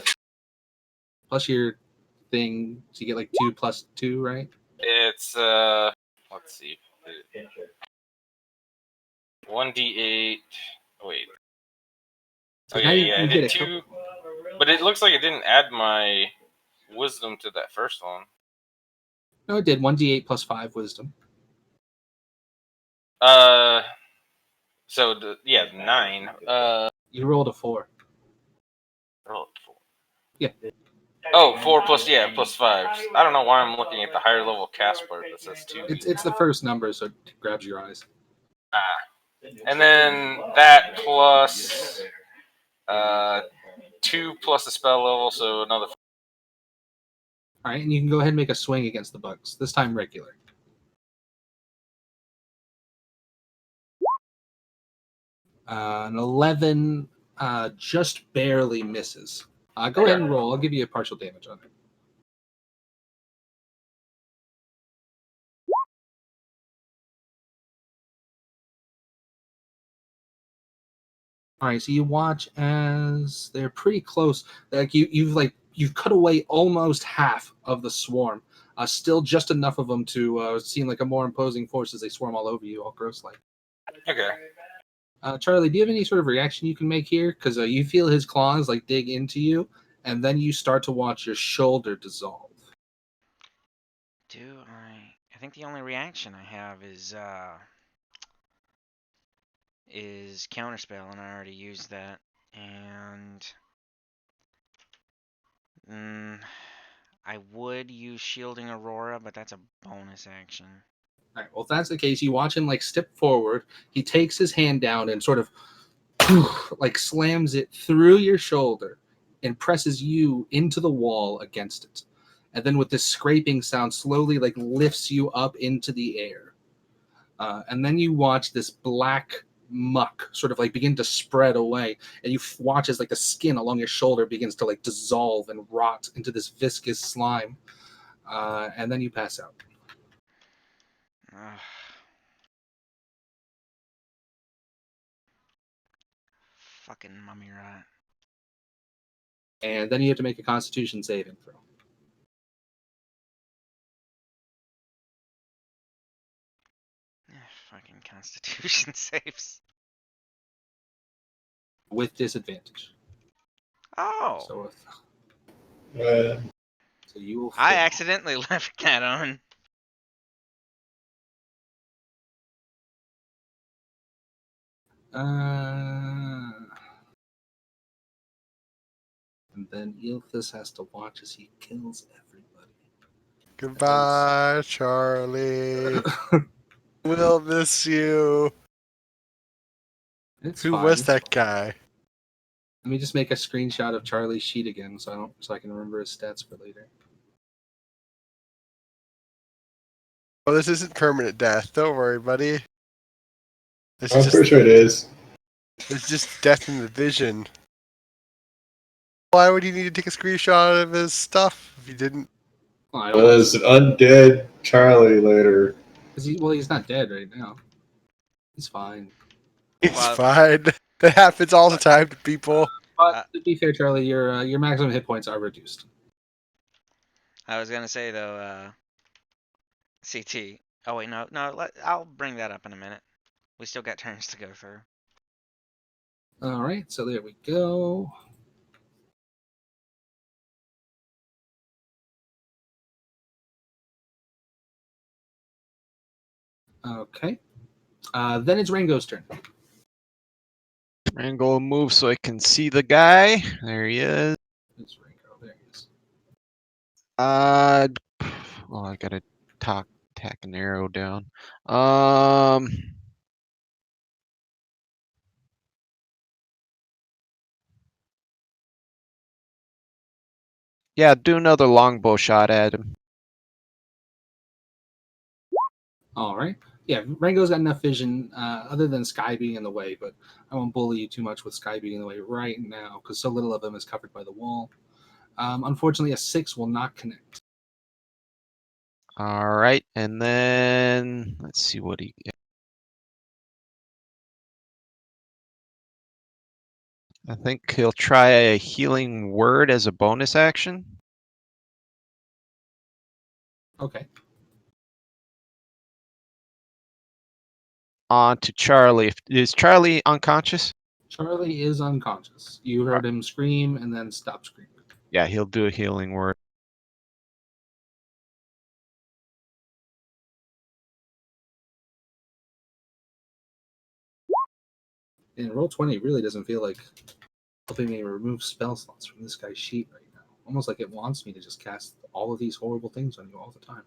Plus your thing, so you get like 2 plus 2, right? It's let's see, 1d8. Wait. So Okay, now you yeah, I get did it. 2, but it looks like it didn't add my wisdom to that first one. No, it did 1d8 plus 5 wisdom. So yeah, 9. You rolled a 4. Roll it 4. Yeah. Oh, 4 plus plus 5. I don't know why I'm looking at the higher level cast part that says 2. It's the first number, so it grabs your eyes. And then that plus 2 plus the spell level, so another. All right, and you can go ahead and make a swing against the bugs. This time regular. An 11 just barely misses. Go ahead and roll. I'll give you a partial damage on it. All right, so you watch as they're pretty close. Like you've cut away almost half of the swarm. Still just enough of them to seem like a more imposing force as they swarm all over you, all gross-like. Okay. Charlie, do you have any sort of reaction you can make here? Because you feel his claws like dig into you, and then you start to watch your shoulder dissolve. Do I think the only reaction I have is counterspell, and I already used that. And I would use shielding Aurora, but that's a bonus action. All right. Well, if that's the case, you watch him like step forward. He takes his hand down and sort of like slams it through your shoulder and presses you into the wall against it. And then with this scraping sound, slowly like lifts you up into the air. And then you watch this black muck sort of like begin to spread away, and you watch as like the skin along your shoulder begins to like dissolve and rot into this viscous slime. And then you pass out. Fucking mummy rat. And then you have to make a Constitution saving throw. Fucking Constitution saves. With disadvantage. Oh. So you will I fail. accidentally left that on. And then Ilthus has to watch as he kills everybody. Goodbye, Charlie. We'll miss you. It's Who fine. was that guy? Let me just make a screenshot of Charlie's sheet again, so I can remember his stats for later. Oh, this isn't permanent death. Don't worry, buddy. I'm pretty sure it is. It's just death in the vision. Why would you need to take a screenshot of his stuff if you didn't? Well, I Was an undead Charlie later. he's not dead right now. He's fine. It's Well, fine. That happens all the time to people. But to be fair, Charlie, your maximum hit points are reduced. I was gonna say though, CT. Oh wait, no. I'll bring that up in a minute. We still got turns to go through. All right, so there we go. Okay. Then it's Rango's turn. Rango will move so I can see the guy. There he is. It's Rango. There he is. Well, I gotta tack an arrow down. Yeah, do another longbow shot at him. All right. Yeah, Rango's got enough vision, other than Sky being in the way, but I won't bully you too much with Sky being in the way right now because so little of him is covered by the wall. Unfortunately, a 6 will not connect. All right, and then let's see what he. I think he'll try a healing word as a bonus action. Okay. On to Charlie. Is Charlie unconscious? Charlie is unconscious. You heard him scream and then stop screaming. Yeah, he'll do a healing word. And Roll20 really doesn't feel like helping me remove spell slots from this guy's sheet right now. Almost like it wants me to just cast all of these horrible things on you all the time.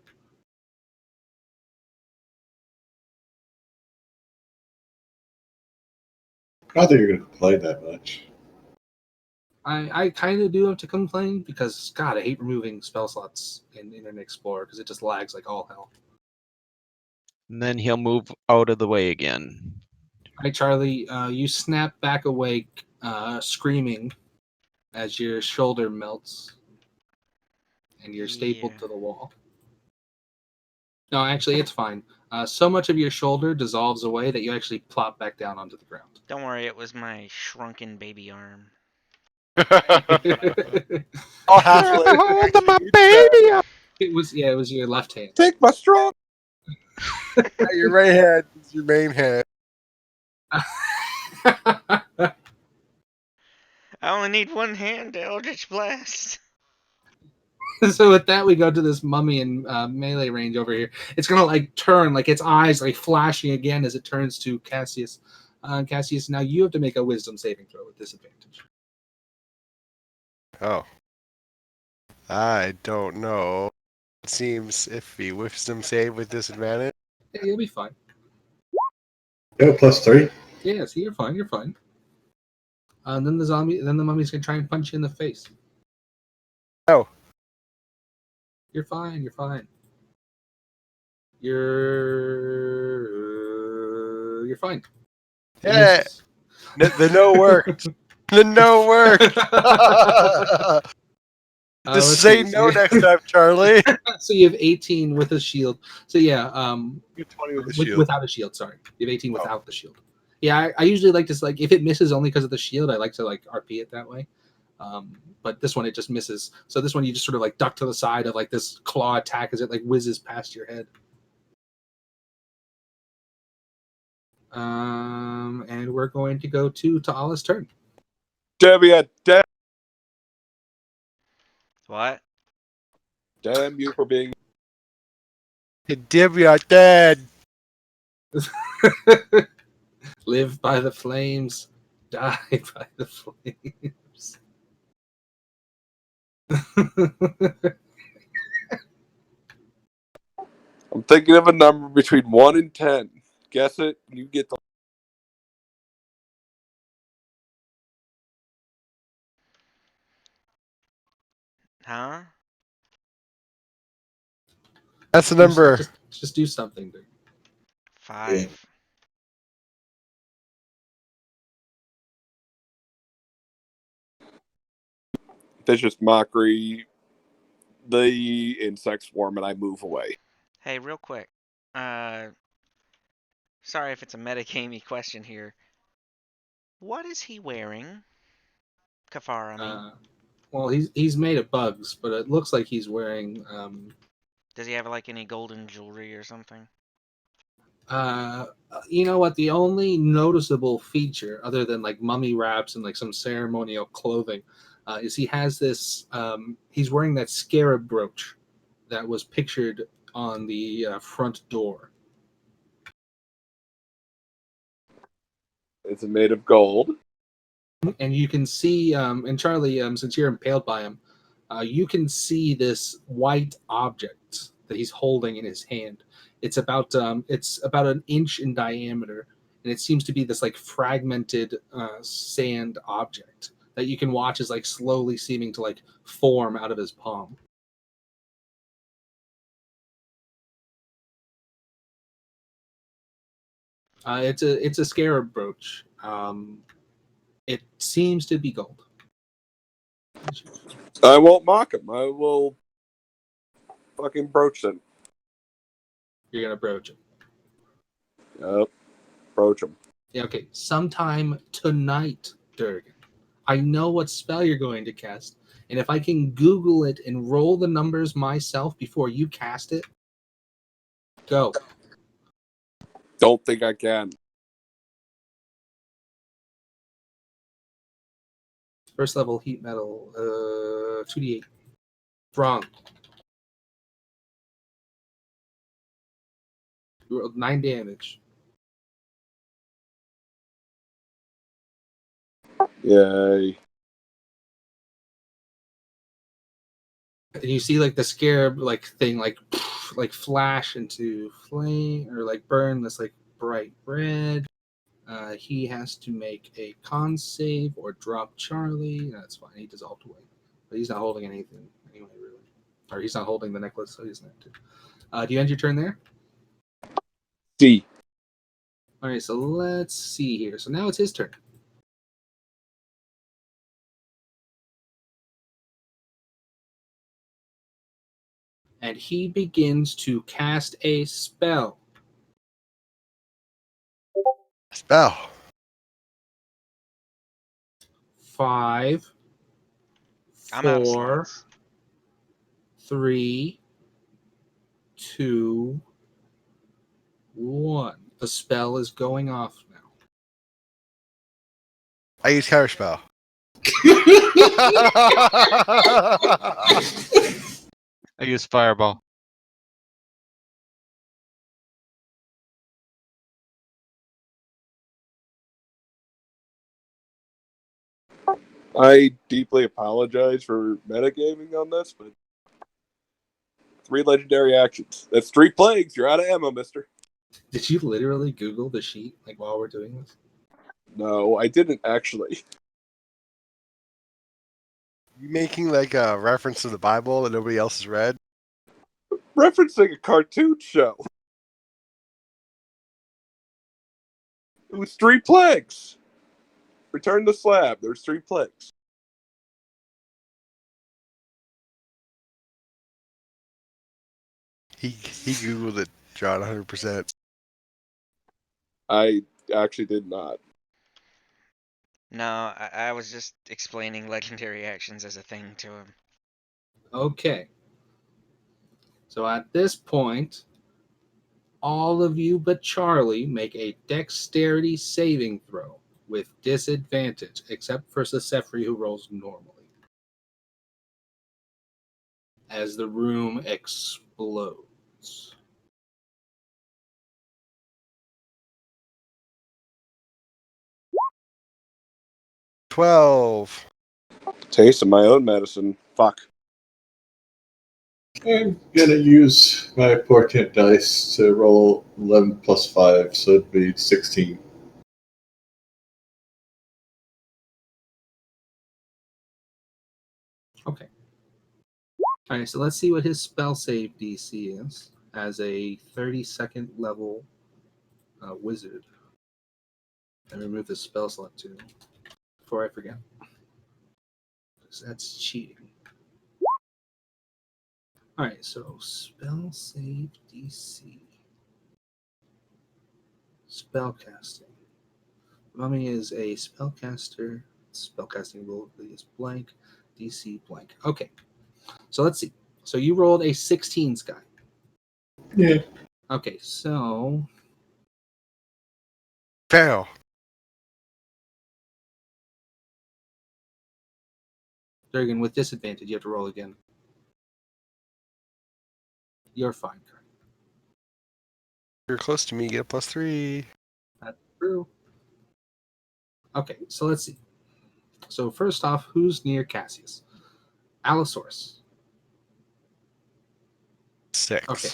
I don't think you're going to complain that much. I kind of do have to complain because, God, I hate removing spell slots in Internet Explorer because it just lags like all hell. And then he'll move out of the way again. All right, Charlie, you snap back awake, screaming as your shoulder melts and you're stapled Yeah. to the wall. No, actually, it's fine. So much of your shoulder dissolves away that you actually plop back down onto the ground. Don't worry, it was my shrunken baby arm. I'll halfway. Hold my baby up. It was your left hand. Take my strong. Your right hand is your main hand. I only need one hand to Eldritch Blast. So with that, we go to this mummy in melee range over here. It's gonna like turn, like its eyes like flashing again as it turns to Cassius. Cassius, now you have to make a Wisdom saving throw with disadvantage. Oh. I don't know. It seems iffy. Wisdom save with disadvantage. Yeah, you'll be fine. Yeah, +3. Yeah, see, you're fine. You're fine. And then the mummy's gonna try and punch you in the face. Oh. You're fine. You're fine. You're fine. It Yeah. misses. The no worked. The no worked. Just Let's say see. no next time, Charlie. So you have 18 with a shield. So yeah, Get 20 with the shield. without a shield. Sorry, you have 18 without the shield. Yeah, I usually like to like if it misses only because of the shield, I like to like RP it that way. But this one it just misses. So this one you just sort of like duck to the side of like this claw attack as it like whizzes past your head. And we're going to go to Ta'ala's turn. Debbie, What? damn you for being. Dim, you're dead. Live by the flames, die by the flames. I'm thinking of a number between 1 and 10. Guess it. You get the. Huh? That's the number. Just do something, dude. 5. Vicious mockery. The insects swarm and I move away. Hey, real quick. Sorry if it's a metagamey question here. What is he wearing? Kafar, I mean. Well, he's made of bugs, but it looks like he's wearing. Does he have like any golden jewelry or something? You know what? The only noticeable feature, other than like mummy wraps and like some ceremonial clothing, is he has this. He's wearing that scarab brooch that was pictured on the front door. It's made of gold. And you can see, and Charlie, since you're impaled by him, you can see this white object that he's holding in his hand. It's about an inch in diameter, and it seems to be this like fragmented sand object that you can watch as like slowly seeming to like form out of his palm. It's a scarab brooch. It seems to be gold. I won't mock him. I will fucking broach them. You're gonna broach it. Yep. Broach him. Yeah, okay. Sometime tonight, Durgan. I know what spell you're going to cast, and if I can Google it and roll the numbers myself before you cast it, go. Don't think I can. First level heat metal, 2d8. Wrong. You rolled 9 damage. Yay. And you see like the scarab like thing like flash into flame or like burn this like bright red. He has to make a con save or drop Charlie. That's fine. He dissolved away, but he's not holding anything anyway, really. Or he's not holding the necklace, so he doesn't have to. Do you end your turn there? D. All right. So let's see here. So now it's his turn. And he begins to cast a spell. Spell. 5, I'm out of 4, slots. 3, 2, 1. The spell is going off now. I use counterspell. I use fireball. I deeply apologize for metagaming on this, but 3 legendary actions. That's 3 plagues. You're out of ammo, mister. Did you literally Google the sheet like while we're doing this? No, I didn't actually. You making like a reference to the Bible that nobody else has read? Referencing a cartoon show. It was 3 plagues. Return the slab. There's 3 plagues. He Googled it, John, 100%. I actually did not. No, I was just explaining legendary actions as a thing to him. Okay. So at this point, all of you but Charlie make a dexterity saving throw with disadvantage, except for Sesefri, who rolls normally. As the room explodes. $12. Taste of my own medicine. Fuck. I'm gonna use my portent dice to roll 11 plus 5, so it'd be 16. Okay. All right, so let's see what his spell save DC is as a 32nd level wizard. And remove the spell slot too, before I forget. Because that's cheating. All right, so spell save DC. Spellcasting. Mummy is a spellcaster. Spellcasting ability is blank. DC blank. Okay, so let's see. So you rolled a 16, Sky. Yeah. Okay, so Fail. Durgan, with disadvantage, you have to roll again. You're fine, Kurt. You're close to me, get a +3. That's true. Okay, so let's see. So first off, who's near Cassius? Allosaurus. 6. Okay.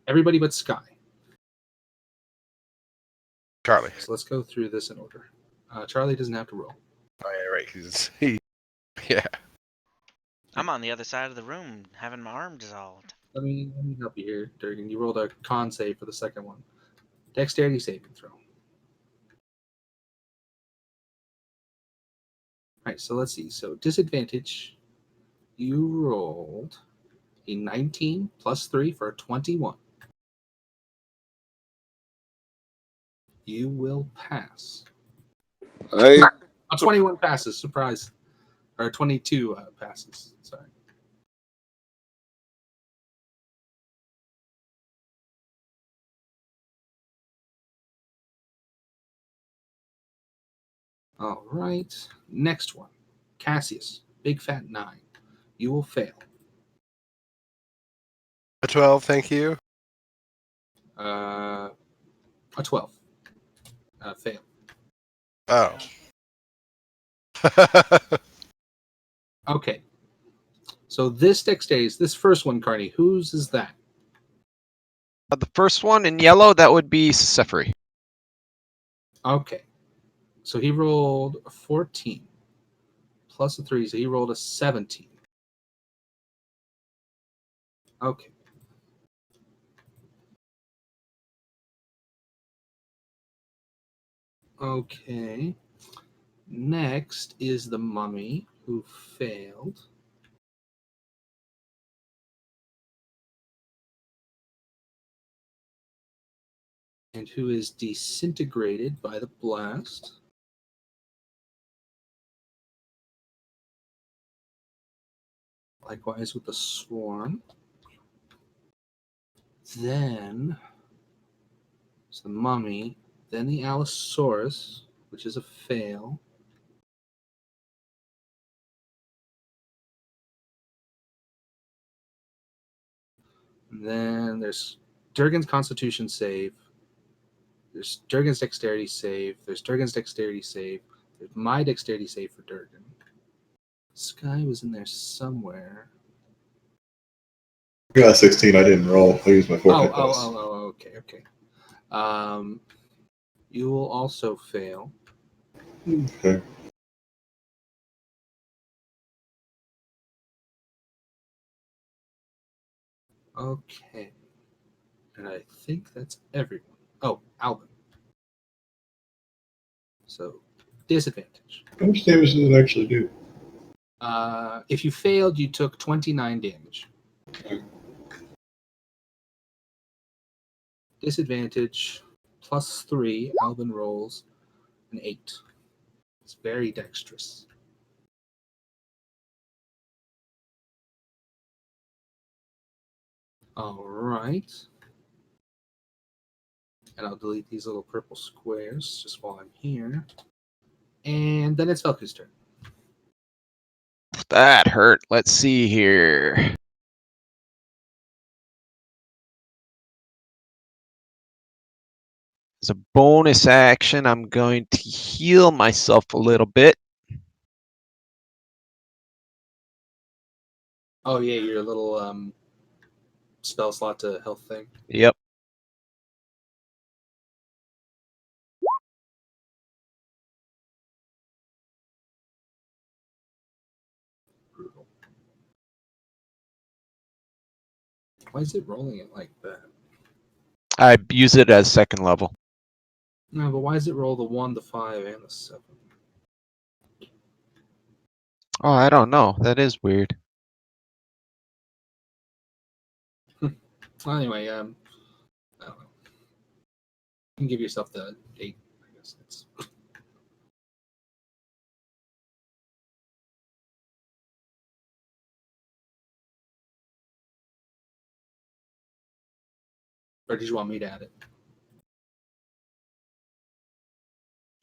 Everybody but Sky. Charlie. So let's go through this in order. Charlie doesn't have to roll. Oh yeah, right. Yeah. I'm on the other side of the room, having my arm dissolved. Let me help you here, Durgan. You rolled a con save for the second one. Dexterity saving throw. All right, so let's see. So disadvantage, you rolled a 19 plus 3 for a 21. You will pass. I A 21 passes, surprise. Or 22 passes, sorry. All right, next one. Cassius, big fat 9. You will fail. A 12, thank you. A 12. Fail. Oh. Okay. So this dexterity, this first one, Carney, whose is that? The first one in yellow, that would be Sefri. Okay. So he rolled a 14 plus a 3, so he rolled a 17. Okay. Okay. Next is the mummy who failed. And who is disintegrated by the blast. Likewise with the swarm. Then it's the mummy. Then the Allosaurus, which is a fail. And then there's Durgan's Constitution save. There's Durgan's Dexterity save. There's Durgan's Dexterity save. There's my Dexterity save for Durgan. Sky was in there somewhere. I got 16. I didn't roll. I used my 4 hit dice. Okay. You will also fail. Okay. Okay. And I think that's everyone. Oh, Alvin. So, disadvantage. How much damage does it actually do? If you failed, you took 29 damage. Okay. Disadvantage +3. Alvin rolls an 8. It's very dexterous. All right. And I'll delete these little purple squares just while I'm here. And then it's Velku's turn. That hurt. Let's see here. As a bonus action, I'm going to heal myself a little bit. Oh yeah, your little spell slot to health thing. Yep. Brutal. Why is it rolling it like that? I use it as second level. No, but why does it roll the 1, the 5, and the 7? Oh, I don't know. That is weird. Well, anyway, I don't know. You can give yourself the 8, I guess. It's... Or did you want me to add it?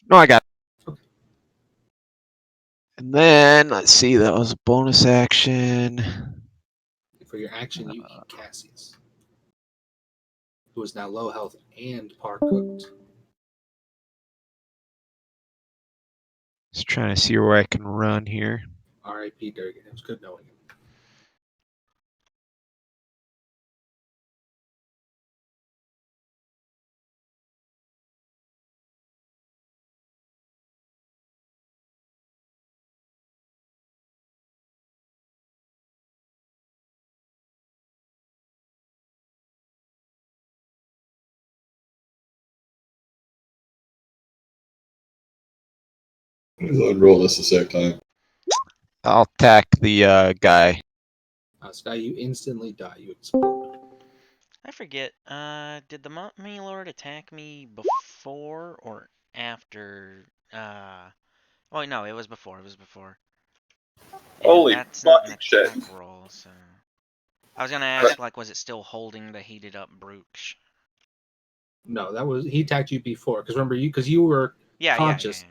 No, I got it. Okay. And then, let's see, that was a bonus action. For your action, you eat Cassius, who is now low health and par cooked. Just trying to see where I can run here. R.I.P. Durgan. It was good knowing him. I'll roll this the second time. I'll attack the guy. Sky, you instantly die. You explode. I forget. Did the Mummy Lord attack me before or after? Oh no, it was before. It was before. And Holy that's not an fucking shit. attack roll, so. I was gonna ask, like, was it still holding the heated up brooch? No, that was he attacked you before. Because remember, you were conscious.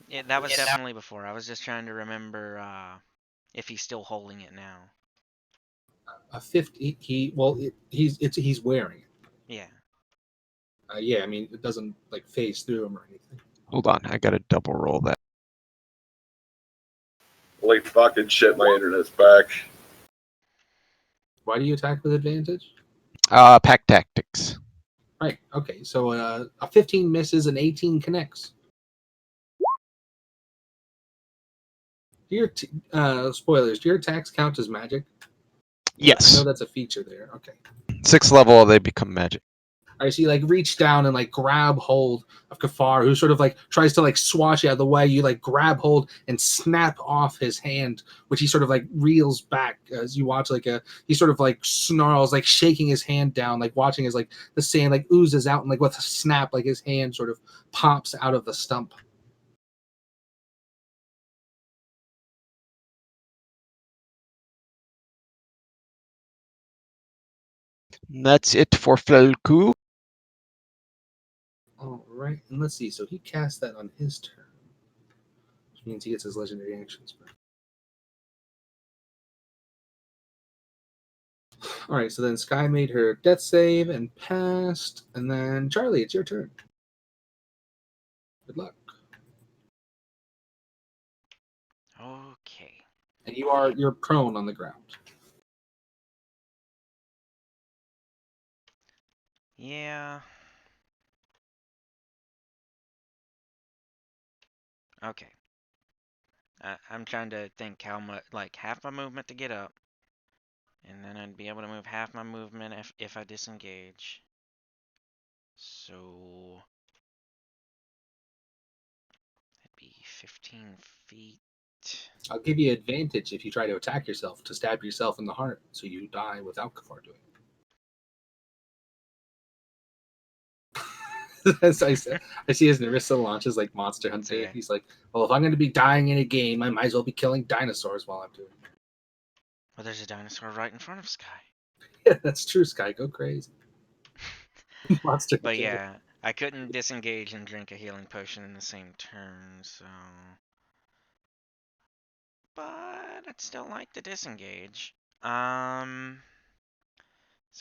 Yeah, that was definitely before. I was just trying to remember if he's still holding it now. A 50. He's wearing it. Yeah. Yeah, I mean it doesn't like phase through him or anything. Hold on, I gotta double roll that. Holy fucking shit, my internet's back. Why do you attack with advantage? Pack tactics. Right. Okay. So a 15 misses and 18 connects. Do your spoilers? Do your attacks count as magic? I know Yes. that's a feature there. Okay. 6th level, they become magic. All right, so you like reach down and like grab hold of Kafar, who sort of like tries to like swash you out of the way. You like grab hold and snap off his hand, which he sort of like reels back as you watch he sort of like snarls, like shaking his hand down, like watching as like the sand like oozes out and like with a snap, like his hand sort of pops out of the stump. And that's it for Felku. All right, and let's see. So he cast that on his turn, which means he gets his legendary actions back. All right, so then Sky made her death save and passed, and then Charlie, it's your turn. Good luck. Okay. And you're prone on the ground. Yeah. Okay. I'm trying to think how much, like half my movement to get up, and then I'd be able to move half my movement if I disengage. So that'd be 15 feet. I'll give you advantage if you try to attack yourself to stab yourself in the heart, so you die without Kafar doing it. As I see as Narissa launches like Monster Hunter, Okay. he's like, "Well, if I'm going to be dying in a game, I might as well be killing dinosaurs while I'm doing it." Well, there's a dinosaur right in front of Sky. Yeah, that's true, Sky. Go crazy. Monster But Hunter. yeah, I couldn't disengage and drink a healing potion in the same turn, so. But I'd still like to disengage. So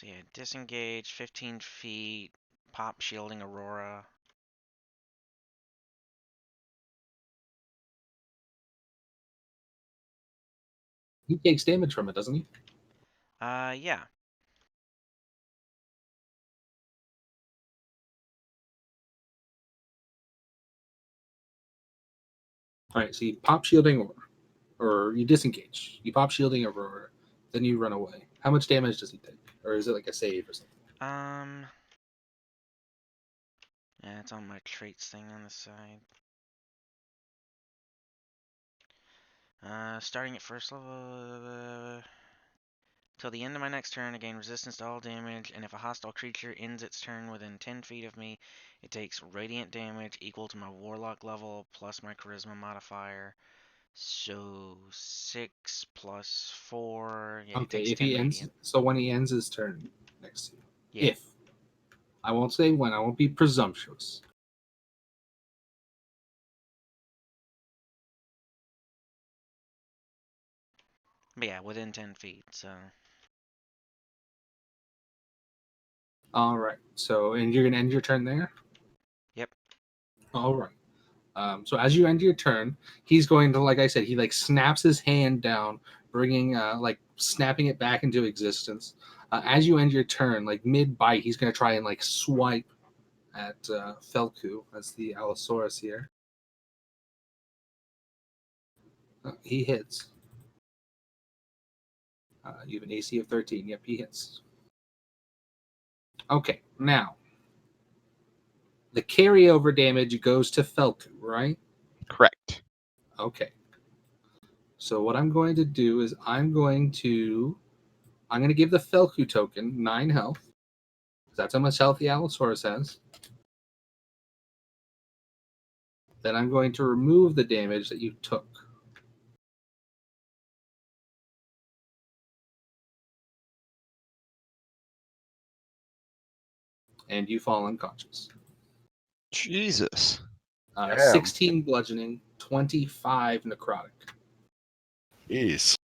yeah, disengage, 15 feet, pop shielding Aurora. He takes damage from it, doesn't he? Yeah. All right, so you pop shielding or you disengage. You pop shielding Aurora, then you run away. How much damage does he take? Or is it like a save or something? Um, yeah, it's on my traits thing on the side. Starting at first level, till the end of my next turn, I gain resistance to all damage, and if a hostile creature ends its turn within 10 feet of me, it takes radiant damage equal to my warlock level plus my charisma modifier. So 6 plus 4, yeah, it Okay, takes if 10 he ends, radiant. so when he ends his turn next to you, Yeah. if I won't say when, I won't be presumptuous. But yeah, within 10 feet, so. All right, so and you're gonna end your turn there. Yep. All right. So as you end your turn, he's going to, like I said, he like snaps his hand down, bringing like snapping it back into existence. As you end your turn, like mid bite, he's going to try and like swipe at Felku as the Allosaurus here. He hits. You have an AC of 13. Yep, he hits. Okay, now the carryover damage goes to Felku, right? Correct. Okay. So what I'm going to do is I'm going to give the Felku token 9 health. That's how much health the Allosaurus has. Then I'm going to remove the damage that you took. And you fall unconscious. Jesus. Damn. 16 bludgeoning, 25 necrotic. Jeez.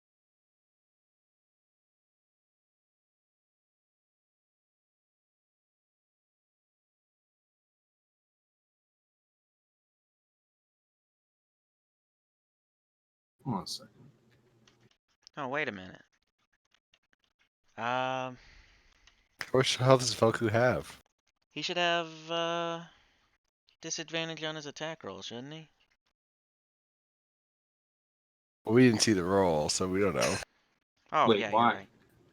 Hold on a second. Oh, wait a minute. How much health does Voku have? He should have disadvantage on his attack roll, shouldn't he? Well, we didn't see the roll, so we don't know. Oh, Wait, yeah, you're why?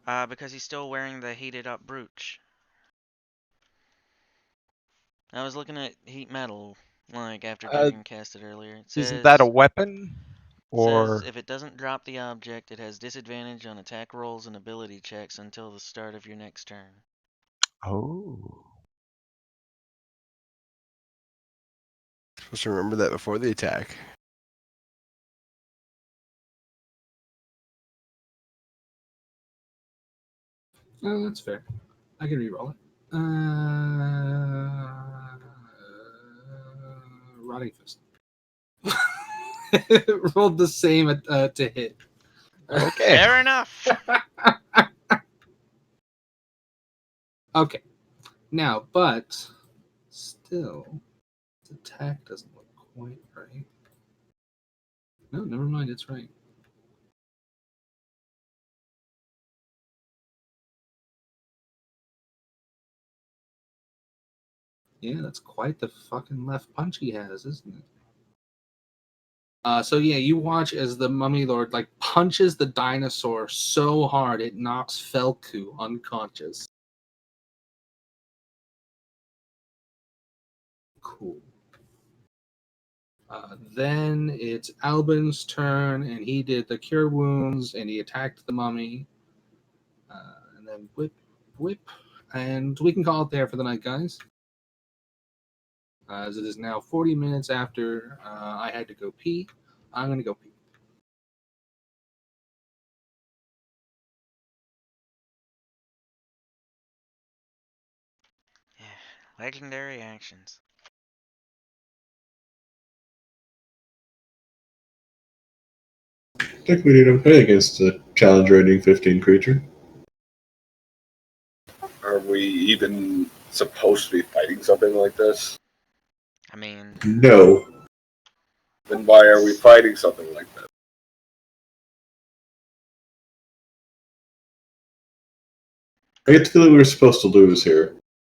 right. Because he's still wearing the heated up brooch. I was looking at heat metal, like after Dragon cast it earlier. It Isn't that a says weapon? says Or if it doesn't drop the object, it has disadvantage on attack rolls and ability checks until the start of your next turn. oh, Supposed to remember that before the attack. Oh, that's fair. I can re-roll it. Rotting Fist. Rolled the same to hit. okay. Fair enough. Okay. Now, but still, the attack doesn't look quite right. No, never mind. It's right. Yeah, that's quite the fucking left punch he has, isn't it? So yeah, you watch as the Mummy Lord like punches the dinosaur so hard it knocks Felku unconscious. Cool. Then it's Albin's turn, and he did the cure wounds, and he attacked the mummy. And then whip, and we can call it there for the night, guys. As it is now 40 minutes after I had to go pee. I'm gonna go pee. Yeah, legendary actions. I think we need to play against a challenge rating 15 creature. Are we even supposed to be fighting something like this? I mean, No. Then why are we fighting something like that? I get the feeling we're supposed to lose here.